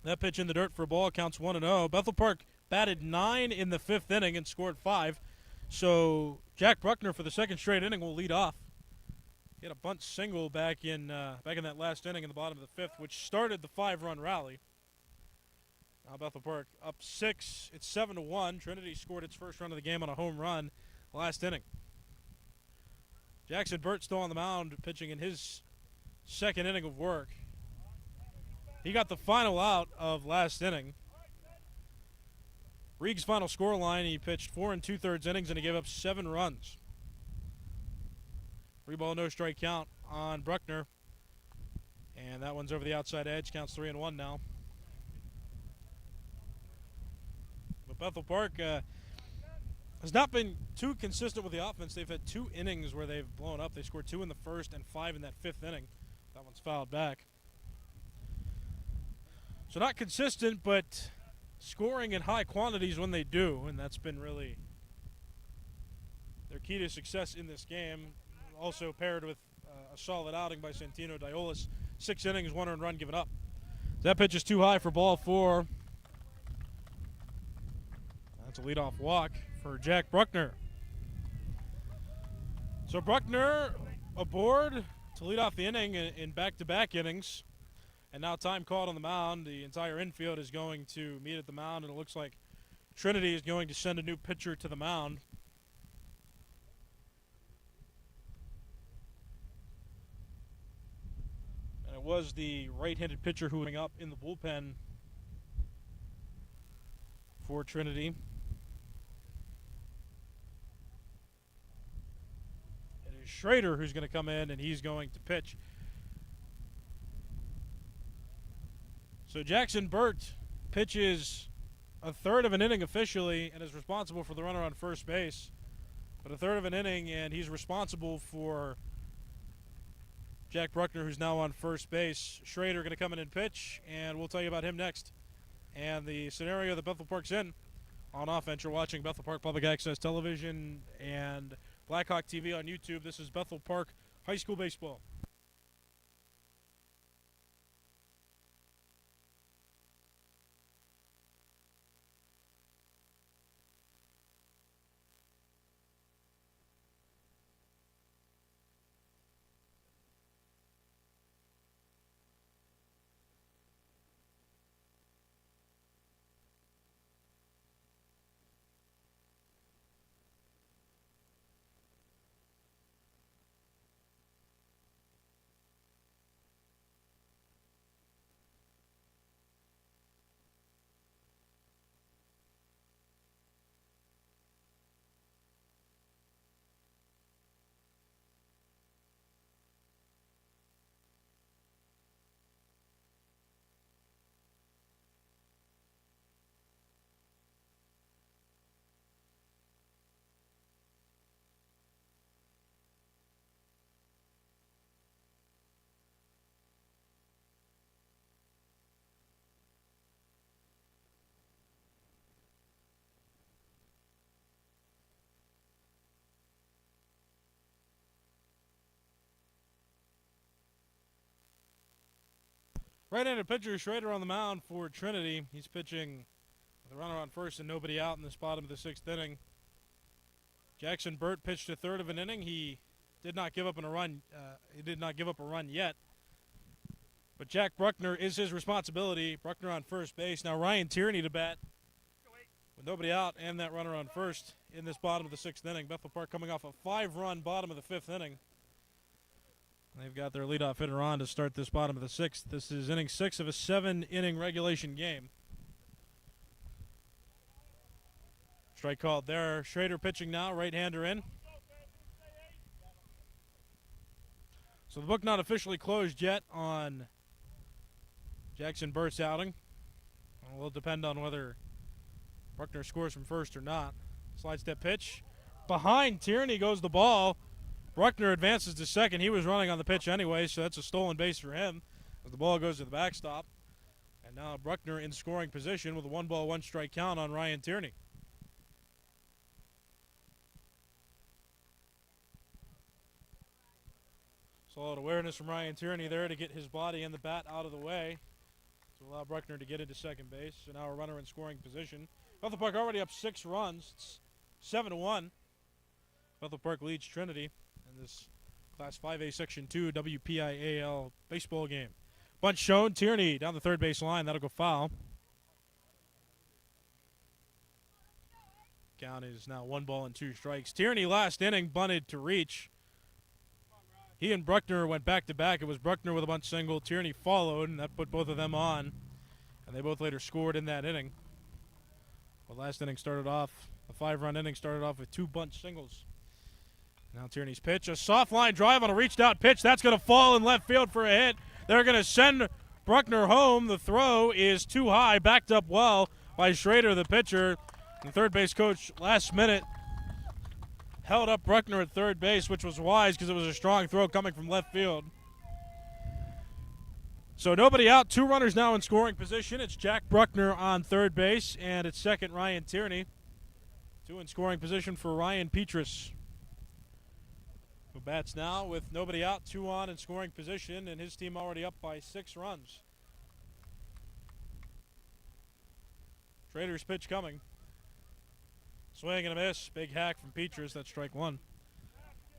That pitch in the dirt for a ball counts 1-0. Bethel Park batted 9 in the 5th inning and scored 5. So Jack Bruckner for the 2nd straight inning will lead off. He had a bunt single back in that last inning in the bottom of the 5th, which started the 5-run rally. Now Bethel Park up 6. It's 7-1. Trinity scored its first run of the game on a home run last inning. Jackson Burt still on the mound, pitching in his 2nd inning of work. He got the final out of last inning. Reeg's final score line, he pitched 4 2/3 innings and he gave up 7 runs. 3-ball, no strike count on Bruckner. And that one's over the outside edge, counts 3-1 now. But Bethel Park has not been too consistent with the offense. They've had 2 innings where they've blown up. They scored 2 in the 1st and 5 in that 5th inning. That one's fouled back. So not consistent, but scoring in high quantities when they do, and that's been really their key to success in this game. Also paired with a solid outing by Santino Diolis. 6 innings, 1 earned run given up. That pitch is too high for ball 4. That's a leadoff walk for Jack Bruckner. So Bruckner aboard to lead off the inning in back-to-back innings. And now time called on the mound. The entire infield is going to meet at the mound, and it looks like Trinity is going to send a new pitcher to the mound. And it was the right-handed pitcher who was coming up in the bullpen for Trinity. It is Schrader who's going to come in, and he's going to pitch. So Jackson Burt pitches a third of an inning officially and is responsible for the runner on first base. But a third of an inning, and he's responsible for Jack Bruckner, who's now on first base. Schrader going to come in and pitch, and we'll tell you about him next. And the scenario that Bethel Park's in on offense. You're watching Bethel Park Public Access Television and Blackhawk TV on YouTube. This is Bethel Park High School Baseball. Right-handed pitcher Schrader on the mound for Trinity. He's pitching with a runner on first and nobody out in this bottom of the sixth inning. Jackson Burt pitched a third of an inning. He did not give up a run. Yet. But Jack Bruckner is his responsibility. Bruckner on first base. Now Ryan Tierney to bat with nobody out and that runner on first in this bottom of the sixth inning. Bethel Park coming off a 5-run bottom of the fifth inning. They've got their leadoff hitter on to start this bottom of the sixth. This is inning 6 of a 7-inning regulation game. Strike called there. Schrader pitching now, right-hander in. So the book not officially closed yet on Jackson Burt's outing. It will depend on whether Bruckner scores from first or not. Slide step pitch. Behind Tierney goes the ball. Bruckner advances to second. He was running on the pitch anyway, so that's a stolen base for him as the ball goes to the backstop. And now Bruckner in scoring position with a 1-ball, 1-strike count on Ryan Tierney. Solid awareness from Ryan Tierney there to get his body and the bat out of the way to allow Bruckner to get into second base. So now a runner in scoring position. Bethel Park already up 6 runs. It's 7-1. Bethel Park leads Trinity in this Class 5A Section 2 WPIAL baseball game. Bunch shown. Tierney down the third base line. That'll go foul. Count is now 1 ball and 2 strikes. Tierney last inning bunted to reach. He and Bruckner went back-to-back. It was Bruckner with a bunt single. Tierney followed, and that put both of them on. And they both later scored in that inning. The last inning started off, the 5-run inning started off with 2 bunt singles. Now Tierney's pitch, a soft line drive on a reached out pitch. That's going to fall in left field for a hit. They're going to send Bruckner home. The throw is too high, backed up well by Schrader, the pitcher. The third base coach last minute held up Bruckner at third base, which was wise because it was a strong throw coming from left field. So nobody out, 2 runners now in scoring position. It's Jack Bruckner on third base, and it's second Ryan Tierney. 2 in scoring position for Ryan Petrus, who bats now with nobody out, 2 on in scoring position, and his team already up by 6 runs. Schrader's pitch coming. Swing and a miss. Big hack from Petrus. That's strike one.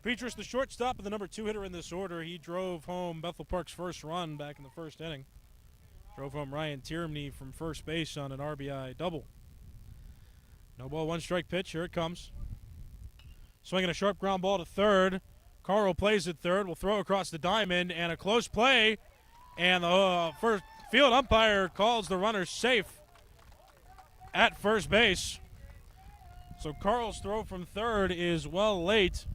Petrus, the shortstop and the number 2 hitter in this order. He drove home Bethel Park's first run back in the first inning. Drove home Ryan Tierney from first base on an RBI double. No ball, 1 strike pitch. Here it comes. Swinging a sharp ground ball to third. Carl plays at third. Will throw across the diamond, and a close play. And the first field umpire calls the runner safe at first base. So Carl's throw from third is well late.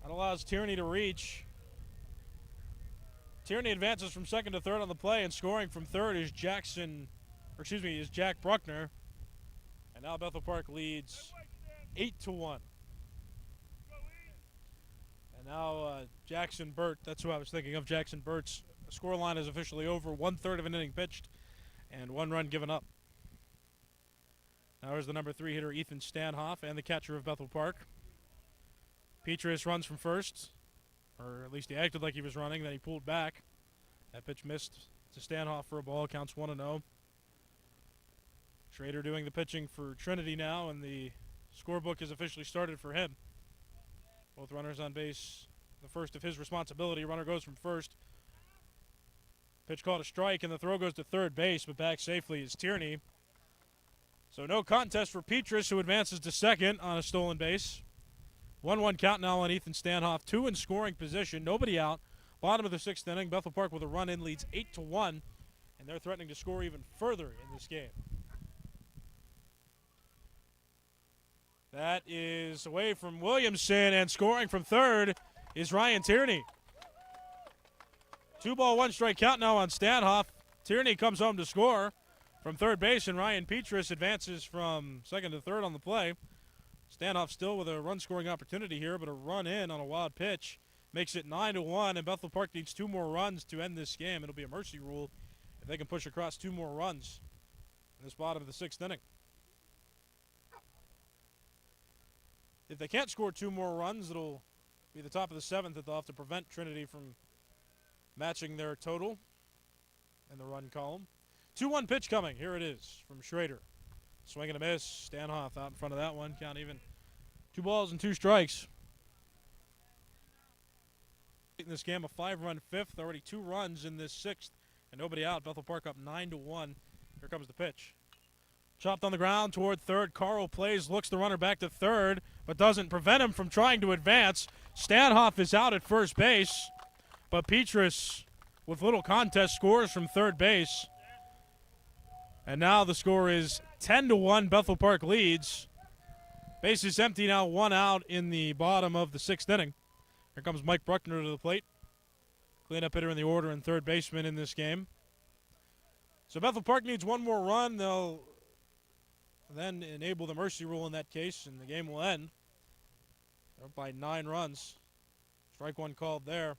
That allows Tierney to reach. Tierney advances from second to third on the play, and scoring from third is Jack Bruckner. And now Bethel Park leads 8-1. And now Jackson Burt, that's who I was thinking of, Jackson Burt's scoreline is officially over. 1/3 of an inning pitched and 1 run given up. Now here's the number 3 hitter, Ethan Stanhoff, and the catcher of Bethel Park. Petrus runs from first, or at least he acted like he was running, then he pulled back. That pitch missed to Stanhoff for a ball, counts 1-0. Schrader doing the pitching for Trinity now, and the scorebook is officially started for him. Both runners on base, the first of his responsibility. Runner goes from first. Pitch called a strike, and the throw goes to third base, but back safely is Tierney. So no contest for Petrus, who advances to second on a stolen base. 1-1 count now on Ethan Stanhoff. 2 in scoring position, nobody out. Bottom of the 6th inning, Bethel Park with a run in leads 8-1, and they're threatening to score even further in this game. That is away from Williamson, and scoring from third is Ryan Tierney. 2-ball, 1 strike count now on Stanhoff. Tierney comes home to score from third base, and Ryan Petrus advances from second to third on the play. Stanhoff still with a run-scoring opportunity here, but a run in on a wild pitch makes it 9-1, and Bethel Park needs 2 more runs to end this game. It'll be a mercy rule if they can push across 2 more runs in this bottom of the 6th inning. If they can't score 2 more runs, it'll be the top of the 7th that they'll have to prevent Trinity from matching their total in the run column. 2-1 pitch coming. Here it is from Schrader. Swing and a miss. Stanhoff out in front of that one. Count even. 2 balls and 2 strikes. In this game, a 5-run 5th. Already 2 runs in this 6th, and nobody out. Bethel Park up 9-1. Here comes the pitch. Chopped on the ground toward third. Carl plays, looks the runner back to third, but doesn't prevent him from trying to advance. Stanhoff is out at first base, but Petrus, with little contest, scores from third base. And now the score is 10-1. Bethel Park leads. Base is empty now, 1 out in the bottom of the 6th inning. Here comes Mike Bruckner to the plate. Cleanup hitter in the order and third baseman in this game. So Bethel Park needs 1 more run. They'll then enable the mercy rule in that case, and the game will end. They're up by 9 runs. Strike 1 called there.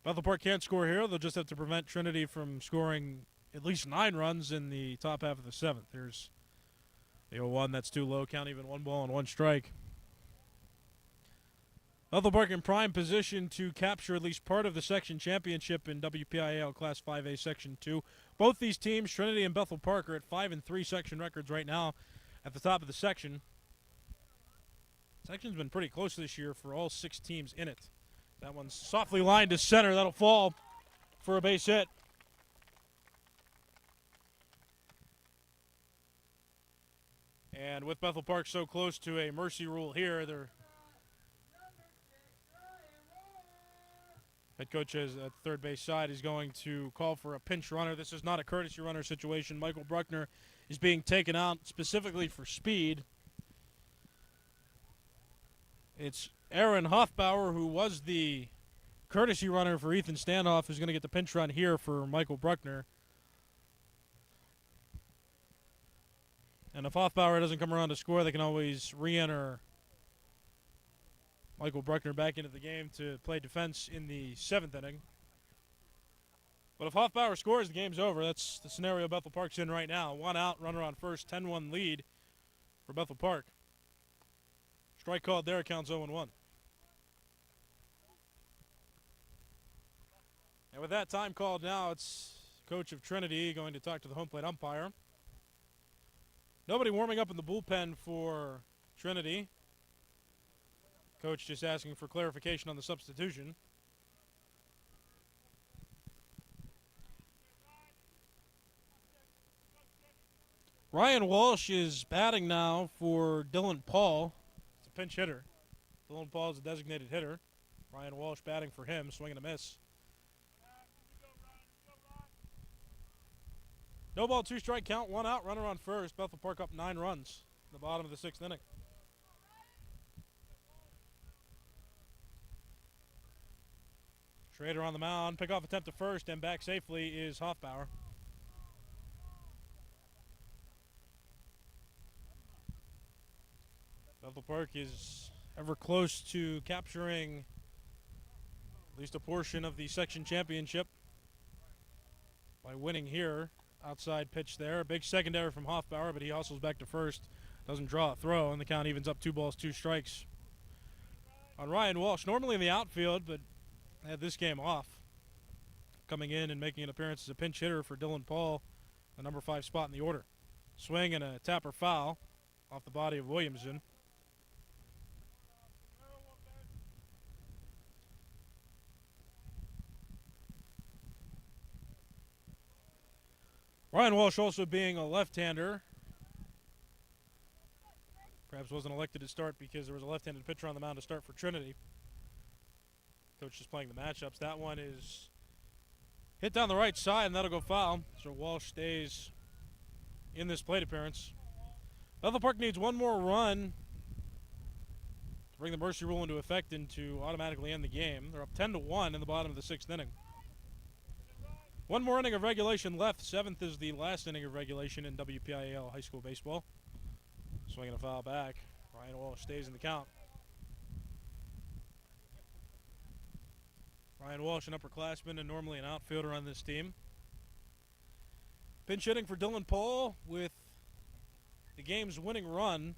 Bethel Park can't score here. They'll just have to prevent Trinity from scoring at least 9 runs in the top half of the 7th. There's the 0-1. That's too low. Count even. 1 ball and 1 strike. Bethel Park in prime position to capture at least part of the section championship in WPIAL Class 5A Section 2. Both these teams, Trinity and Bethel Park, are at 5-3 section records right now at the top of the section. Section's been pretty close this year for all 6 teams in it. That one's softly lined to center. That'll fall for a base hit. And with Bethel Park so close to a mercy rule here, they're head coach is at the third base side is going to call for a pinch runner. This is not a courtesy runner situation. Michael Bruckner is being taken out specifically for speed. It's Aaron Hoffbauer, who was the courtesy runner for Ethan Stanhoff, who's going to get the pinch run here for Michael Bruckner. And if Hoffbauer doesn't come around to score, they can always re-enter Michael Bruckner back into the game to play defense in the 7th inning. But if Hoffbauer scores, the game's over. That's the scenario Bethel Park's in right now. 1 out, runner on first, 10-1 lead for Bethel Park. Strike called there, counts 0-1. And with that time called now, it's coach of Trinity, going to talk to the home plate umpire. Nobody warming up in the bullpen for Trinity. Coach just asking for clarification on the substitution. Ryan Walsh is batting now for Dylan Paul. It's a pinch hitter. Dylan Paul is a designated hitter. Ryan Walsh batting for him, swing and a miss. No ball, 2 strike count, 1 out, runner on first. Bethel Park up 9 runs in the bottom of the 6th inning. Schrader on the mound, pickoff attempt to first, and back safely is Hoffbauer. Bethel Park is ever close to capturing at least a portion of the section championship by winning here. Outside pitch there. A big secondary from Hoffbauer, but he hustles back to first. Doesn't draw a throw, and the count evens up 2 balls, 2 strikes on Ryan Walsh. Normally in the outfield, but had this game off. Coming in and making an appearance as a pinch hitter for Dylan Paul, the number 5 spot in the order. Swing and a tapper foul off the body of Williamson. Ryan Walsh also being a left-hander. Perhaps wasn't elected to start because there was a left-handed pitcher on the mound to start for Trinity. Coach is playing the matchups. That one is hit down the right side, and that'll go foul. So Walsh stays in this plate appearance. Bethel Park needs 1 more run to bring the mercy rule into effect and to automatically end the game. They're up 10-1 in the bottom of the 6th inning. 1 more inning of regulation left. 7th is the last inning of regulation in WPIAL high school baseball. Swinging a foul back. Ryan Walsh stays in the count. Ryan Walsh, an upperclassman and normally an outfielder on this team. Pinch hitting for Dylan Paul with the game's winning run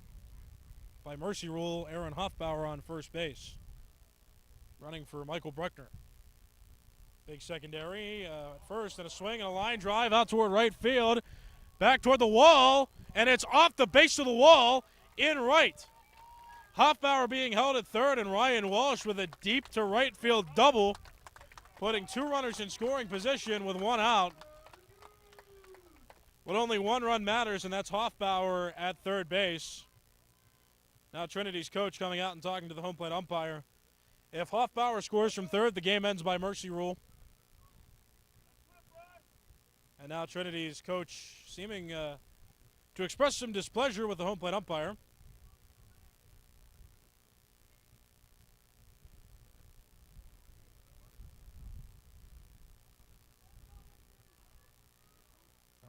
by mercy rule, Aaron Hoffbauer on first base. Running for Michael Bruckner. Big secondary at first, and a swing and a line drive out toward right field. Back toward the wall, and it's off the base of the wall in right. Hoffbauer being held at third, and Ryan Walsh with a deep to right field double, putting 2 runners in scoring position with 1 out. But only 1 run matters, and that's Hoffbauer at third base. Now Trinity's coach coming out and talking to the home plate umpire. If Hoffbauer scores from third, the game ends by mercy rule. And now Trinity's coach seeming to express some displeasure with the home plate umpire.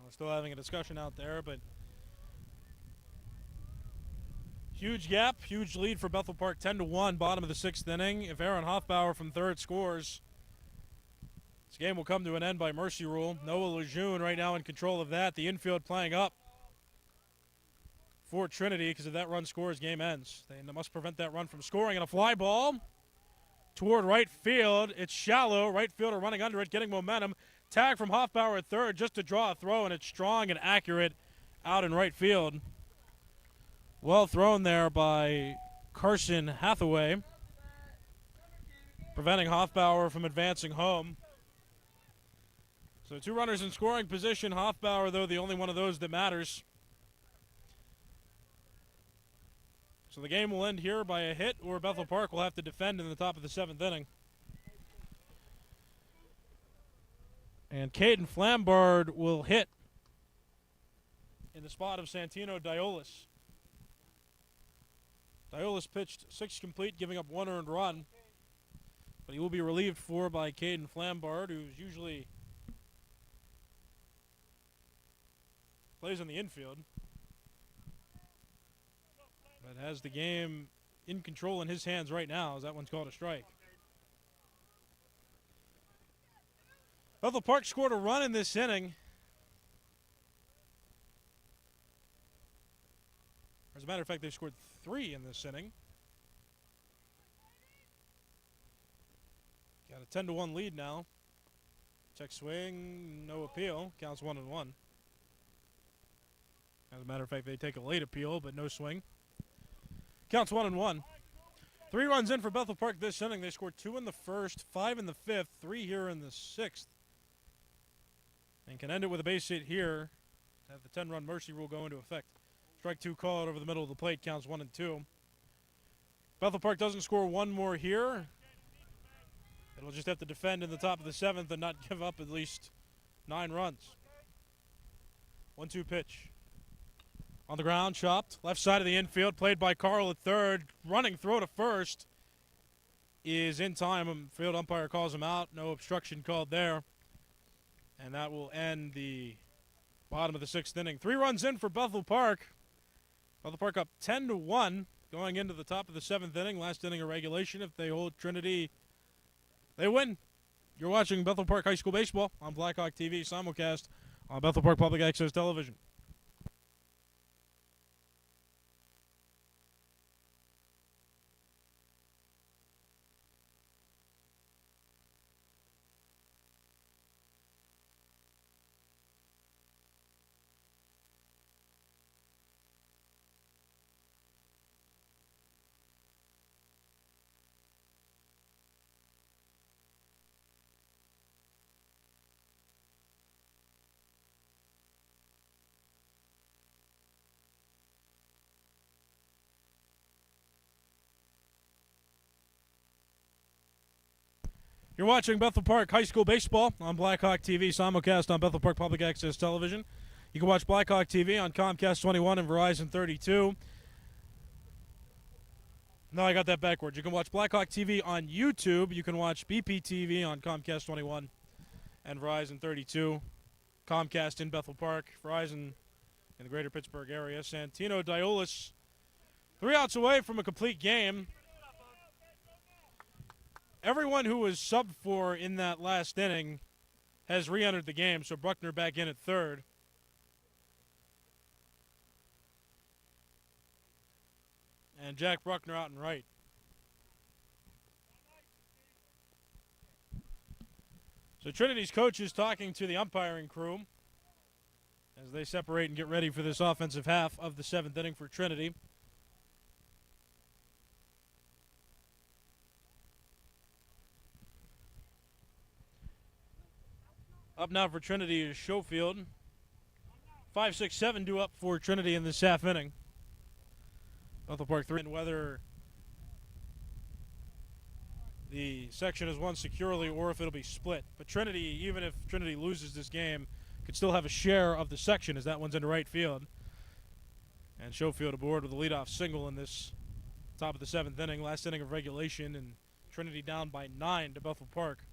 We're still having a discussion out there, but huge gap, huge lead for Bethel Park, 10-1, bottom of the 6th inning. If Aaron Hoffbauer from third scores, this game will come to an end by mercy rule. Noah Lejeune right now in control of that. The infield playing up for Trinity, because if that run scores, game ends. They must prevent that run from scoring. And a fly ball toward right field. It's shallow. Right fielder running under it, getting momentum. Tag from Hoffbauer at third just to draw a throw, and it's strong and accurate out in right field. Well thrown there by Carson Hathaway, preventing Hoffbauer from advancing home. So 2 runners in scoring position. Hoffbauer, though, the only one of those that matters. So the game will end here by a hit, or Bethel Park will have to defend in the top of the 7th inning. And Caden Flambard will hit in the spot of Santino Diolis. Diolis pitched 6 complete, giving up 1 earned run. But he will be relieved by Caden Flambard, who's usually plays in the infield, but has the game in control in his hands right now, as that one's called a strike. Bethel Park scored a run in this inning. As a matter of fact, they've scored 3 in this inning. Got a 10-1 lead now. Check swing, no appeal. Counts 1-1. As a matter of fact, they take a late appeal, but no swing. Counts 1-1. 3 runs in for Bethel Park this inning. They scored 2 in the first, 5 in the fifth, 3 here in the sixth. And can end it with a base hit here to have the 10-run mercy rule go into effect. Strike 2 called over the middle of the plate. Counts 1-2. Bethel Park doesn't score one more here. It'll just have to defend in the top of the 7th and not give up at least 9 runs. 1-2 pitch. On the ground, chopped. Left side of the infield, played by Carl at third. Running throw to first is in time. Field umpire calls him out. No obstruction called there. And that will end the bottom of the 6th inning. 3 runs in for Bethel Park. Bethel Park up 10-1 going into the top of the 7th inning. Last inning of regulation. If they hold Trinity, they win. You're watching Bethel Park High School Baseball on Blackhawk TV, simulcast on Bethel Park Public Access Television. You're watching Bethel Park High School Baseball on Blackhawk TV, simulcast on Bethel Park Public Access Television. You can watch Blackhawk TV on Comcast 21 and Verizon 32. No, I got that backwards. You can watch Blackhawk TV on YouTube. You can watch BPTV on Comcast 21 and Verizon 32. Comcast in Bethel Park, Verizon in the greater Pittsburgh area. Santino Diolis, 3 outs away from a complete game. Everyone who was subbed for in that last inning has re-entered the game, so Bruckner back in at third. And Jack Bruckner out and right. So Trinity's coach is talking to the umpiring crew as they separate and get ready for this offensive half of the 7th inning for Trinity. Up now for Trinity is Schofield. 5, 6, 7 due up for Trinity in this half inning. Bethel Park 3. And whether the section is won securely or if it'll be split. But Trinity, even if Trinity loses this game, could still have a share of the section as that one's into right field. And Schofield aboard with a leadoff single in this top of the 7th inning, last inning of regulation, and Trinity down by 9 to Bethel Park.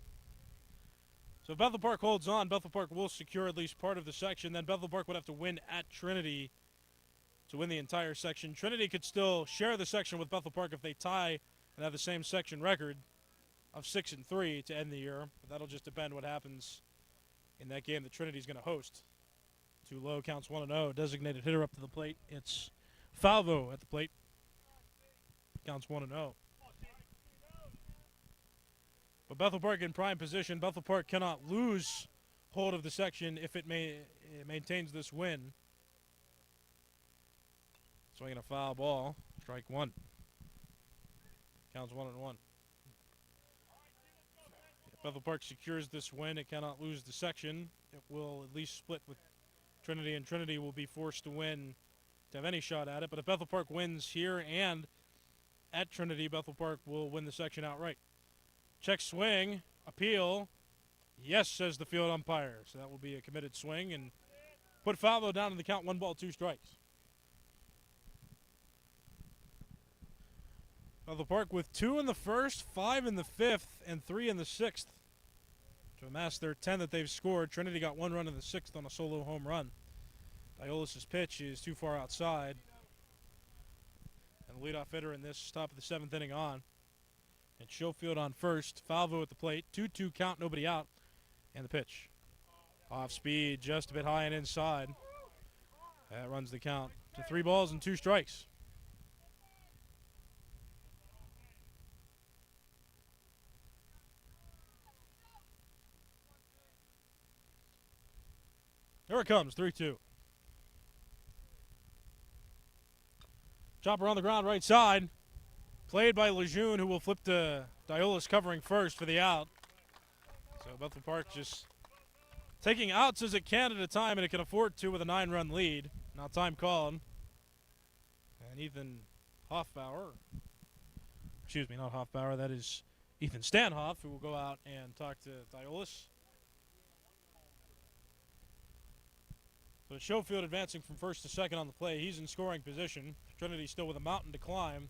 So if Bethel Park holds on, Bethel Park will secure at least part of the section. Then Bethel Park would have to win at Trinity to win the entire section. Trinity could still share the section with Bethel Park if they tie and have the same section record of 6-3 to end the year. But that'll just depend what happens in that game that Trinity's going to host. Too low, counts 1-0. Designated hitter up to the plate. It's Falvo at the plate. Counts 1-0. But Bethel Park in prime position. Bethel Park cannot lose hold of the section if it maintains this win. Swinging a foul ball. Strike 1. Counts 1-1. If Bethel Park secures this win, it cannot lose the section. It will at least split with Trinity, and Trinity will be forced to win to have any shot at it. But if Bethel Park wins here and at Trinity, Bethel Park will win the section outright. Check swing, appeal. Yes, says the field umpire. So that will be a committed swing and put Falvo down in the count, 1 ball, 2 strikes. Bethel Park with 2 in the first, 5 in the fifth, and 3 in the sixth to amass their 10 that they've scored. Trinity got 1 run in the sixth on a solo home run. Diolis' pitch is too far outside. And the leadoff hitter in this top of the 7th inning on. And Schofield on first. Falvo at the plate. 2-2 count, nobody out. And the pitch. Off speed, just a bit high and inside. That runs the count to 3 balls and 2 strikes. Here it comes, 3-2. Chopper on the ground, right side. Played by Lejeune, who will flip to Diolis covering first for the out. So Bethel Park just taking outs as it can at a time, and it can afford to with a 9-run lead. Now time called. And Ethan Hoffbauer, excuse me, not Hoffbauer, that is Ethan Stanhoff, who will go out and talk to Diolis. So Schofield advancing from first to second on the play. He's in scoring position. Trinity still with a mountain to climb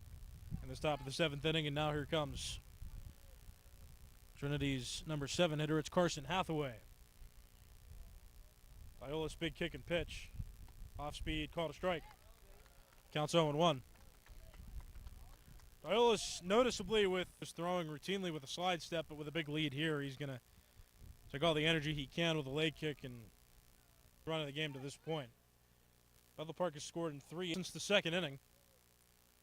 in the top of the 7th inning, and now here comes Trinity's number 7 hitter. It's Carson Hathaway. Diolis big kick and pitch. Off speed, called a strike. Counts 0-1. Diolis noticeably with throwing routinely with a slide step, but with a big lead here, he's going to take all the energy he can with a leg kick and run of the game to this point. Bethel Park has scored in 3 since the 2nd inning,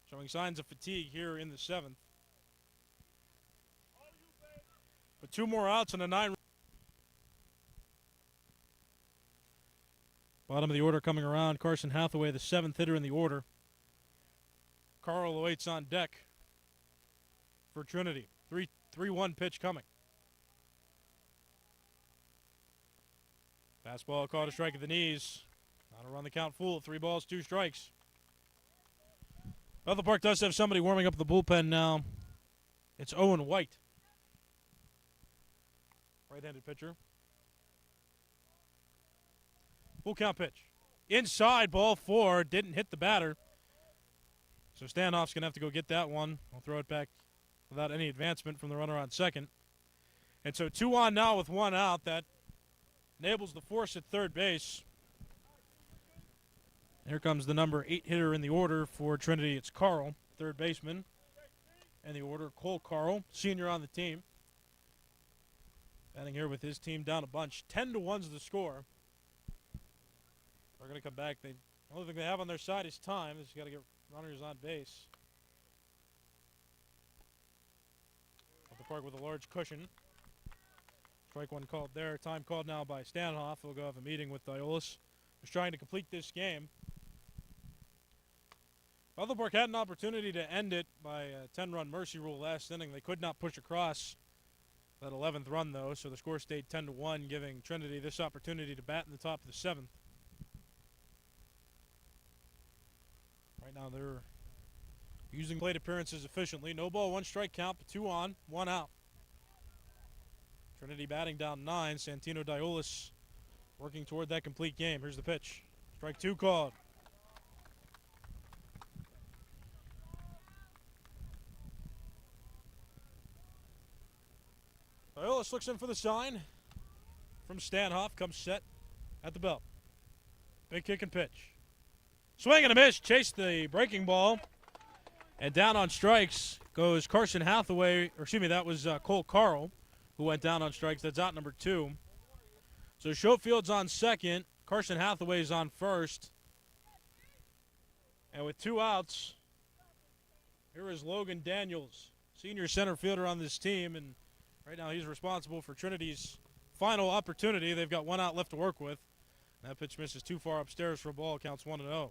showing signs of fatigue here in the 7th. But 2 more outs and a 9. Bottom of the order coming around. Carson Hathaway, the 7th hitter in the order. Carl awaits on deck for Trinity. 3-1 pitch coming. Fastball caught a strike at the knees. Not a run the count full. 3 balls, 2 strikes. Bethel Park does have somebody warming up the bullpen now. It's Owen White. Right-handed pitcher. Full count pitch. Inside, ball 4. Didn't hit the batter. So Stanhoff's going to have to go get that one. I'll throw it back without any advancement from the runner on second. And so 2 on now with 1 out. That enables the force at third base. Here comes the number 8 hitter in the order for Trinity. It's Carl, third baseman. In the order, Cole Carl, senior on the team. Batting here with his team down a bunch. 10-1's the score. They're going to come back. The only thing they have on their side is time. They just got to get runners on base. Bethel Park with a large cushion. Strike 1 called there. Time called now by Stanhoff. He'll go have a meeting with Diolis, who's trying to complete this game. Bethel Park had an opportunity to end it by a 10-run mercy rule last inning. They could not push across that 11th run, though, so the score stayed 10-1, giving Trinity this opportunity to bat in the top of the 7th. Right now they're using plate appearances efficiently. No ball, 1 strike count, but 2 on, 1 out. Trinity batting down 9. Santino Diolis working toward that complete game. Here's the pitch. Strike 2 called. Diolis looks in for the sign from Stanhoff. Comes set at the belt. Big kick and pitch. Swing and a miss. Chased the breaking ball. And down on strikes goes Carson Hathaway. Or excuse me, that was Cole Carl, who went down on strikes. That's out number 2. So Schofield's on second. Carson Hathaway's on first. And with 2 outs, here is Logan Daniels, senior center fielder on this team. And right now he's responsible for Trinity's final opportunity. They've got 1 out left to work with. That pitch misses too far upstairs for a ball. Counts 1-0.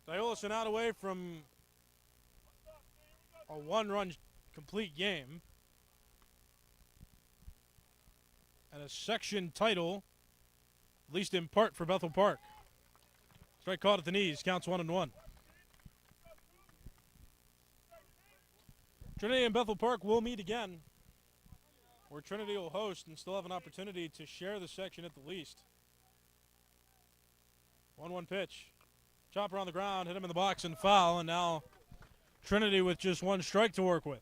Diolis an out away from a 1-run complete game. And a section title, at least in part, for Bethel Park. Strike caught at the knees. Counts 1-1. Trinity and Bethel Park will meet again, where Trinity will host and still have an opportunity to share the section at the least. 1-1 pitch. Chopper on the ground, hit him in the box and foul, and now Trinity with just 1 strike to work with.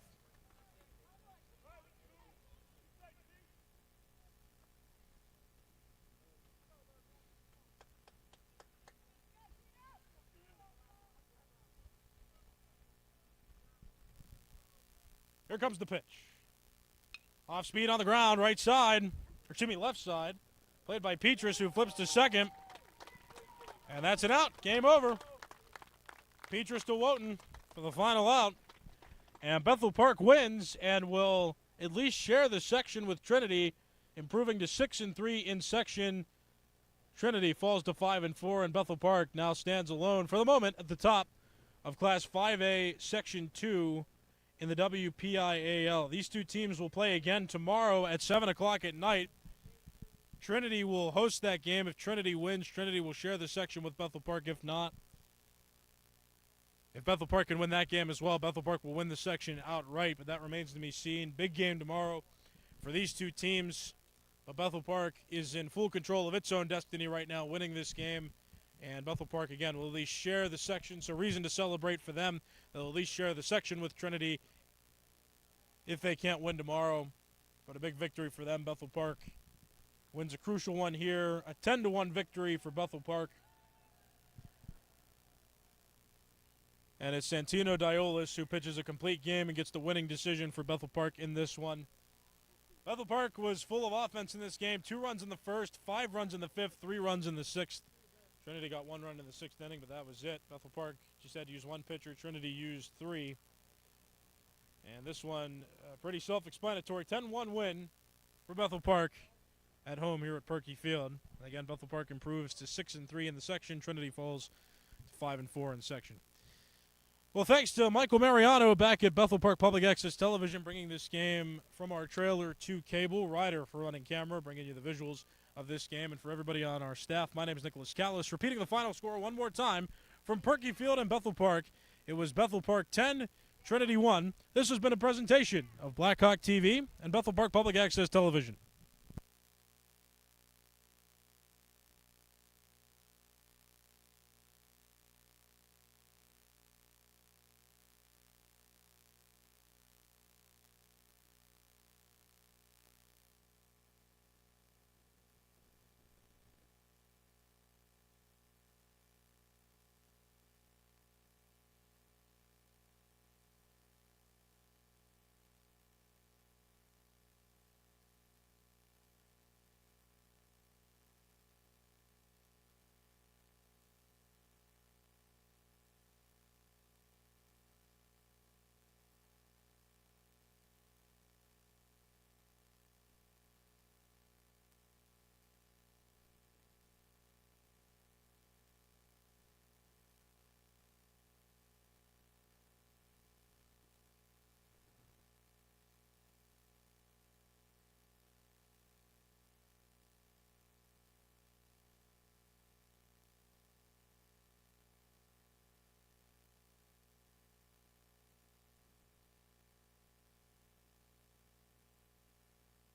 Here comes the pitch. Off speed on the ground, right side, or excuse me, left side. Played by Petrus, who flips to second. And that's an out. Game over. Petrus to Wotan for the final out. And Bethel Park wins and will at least share the section with Trinity improving to 6-3 in section. Trinity falls to 5-4, and Bethel Park now stands alone for the moment at the top of Class 5A Section 2 in the WPIAL. These two teams will play again tomorrow at 7 o'clock at night. Trinity will host that game. If Trinity wins, Trinity will share the section with Bethel Park. If not, if Bethel Park can win that game as well, Bethel Park will win the section outright, but that remains to be seen. Big game tomorrow for these two teams. But Bethel Park is in full control of its own destiny right now, winning this game. And Bethel Park, again, will at least share the section. So reason to celebrate for them. They'll at least share the section with Trinity if they can't win tomorrow. But a big victory for them. Bethel Park wins a crucial one here. A 10-1 victory for Bethel Park. And it's Santino Diolis who pitches a complete game and gets the winning decision for Bethel Park in this one. Bethel Park was full of offense in this game. 2 runs in the first, 5 runs in the fifth, 3 runs in the sixth. Trinity got 1 run in the sixth inning, but that was it. Bethel Park just had to use 1 pitcher. Trinity used 3. And this one, pretty self-explanatory. 10-1 win for Bethel Park at home here at Perky Field. Again, Bethel Park improves to 6-3 in the section. Trinity falls to 5-4 in the section. Well, thanks to Michael Mariano back at Bethel Park Public Access Television, bringing this game from our trailer to cable. Ryder for running camera, bringing you the visuals of this game. And for everybody on our staff, my name is Nicholas Callis. Repeating the final score one more time from Perky Field and Bethel Park. It was Bethel Park 10, Trinity 1. This has been a presentation of Blackhawk TV and Bethel Park Public Access Television.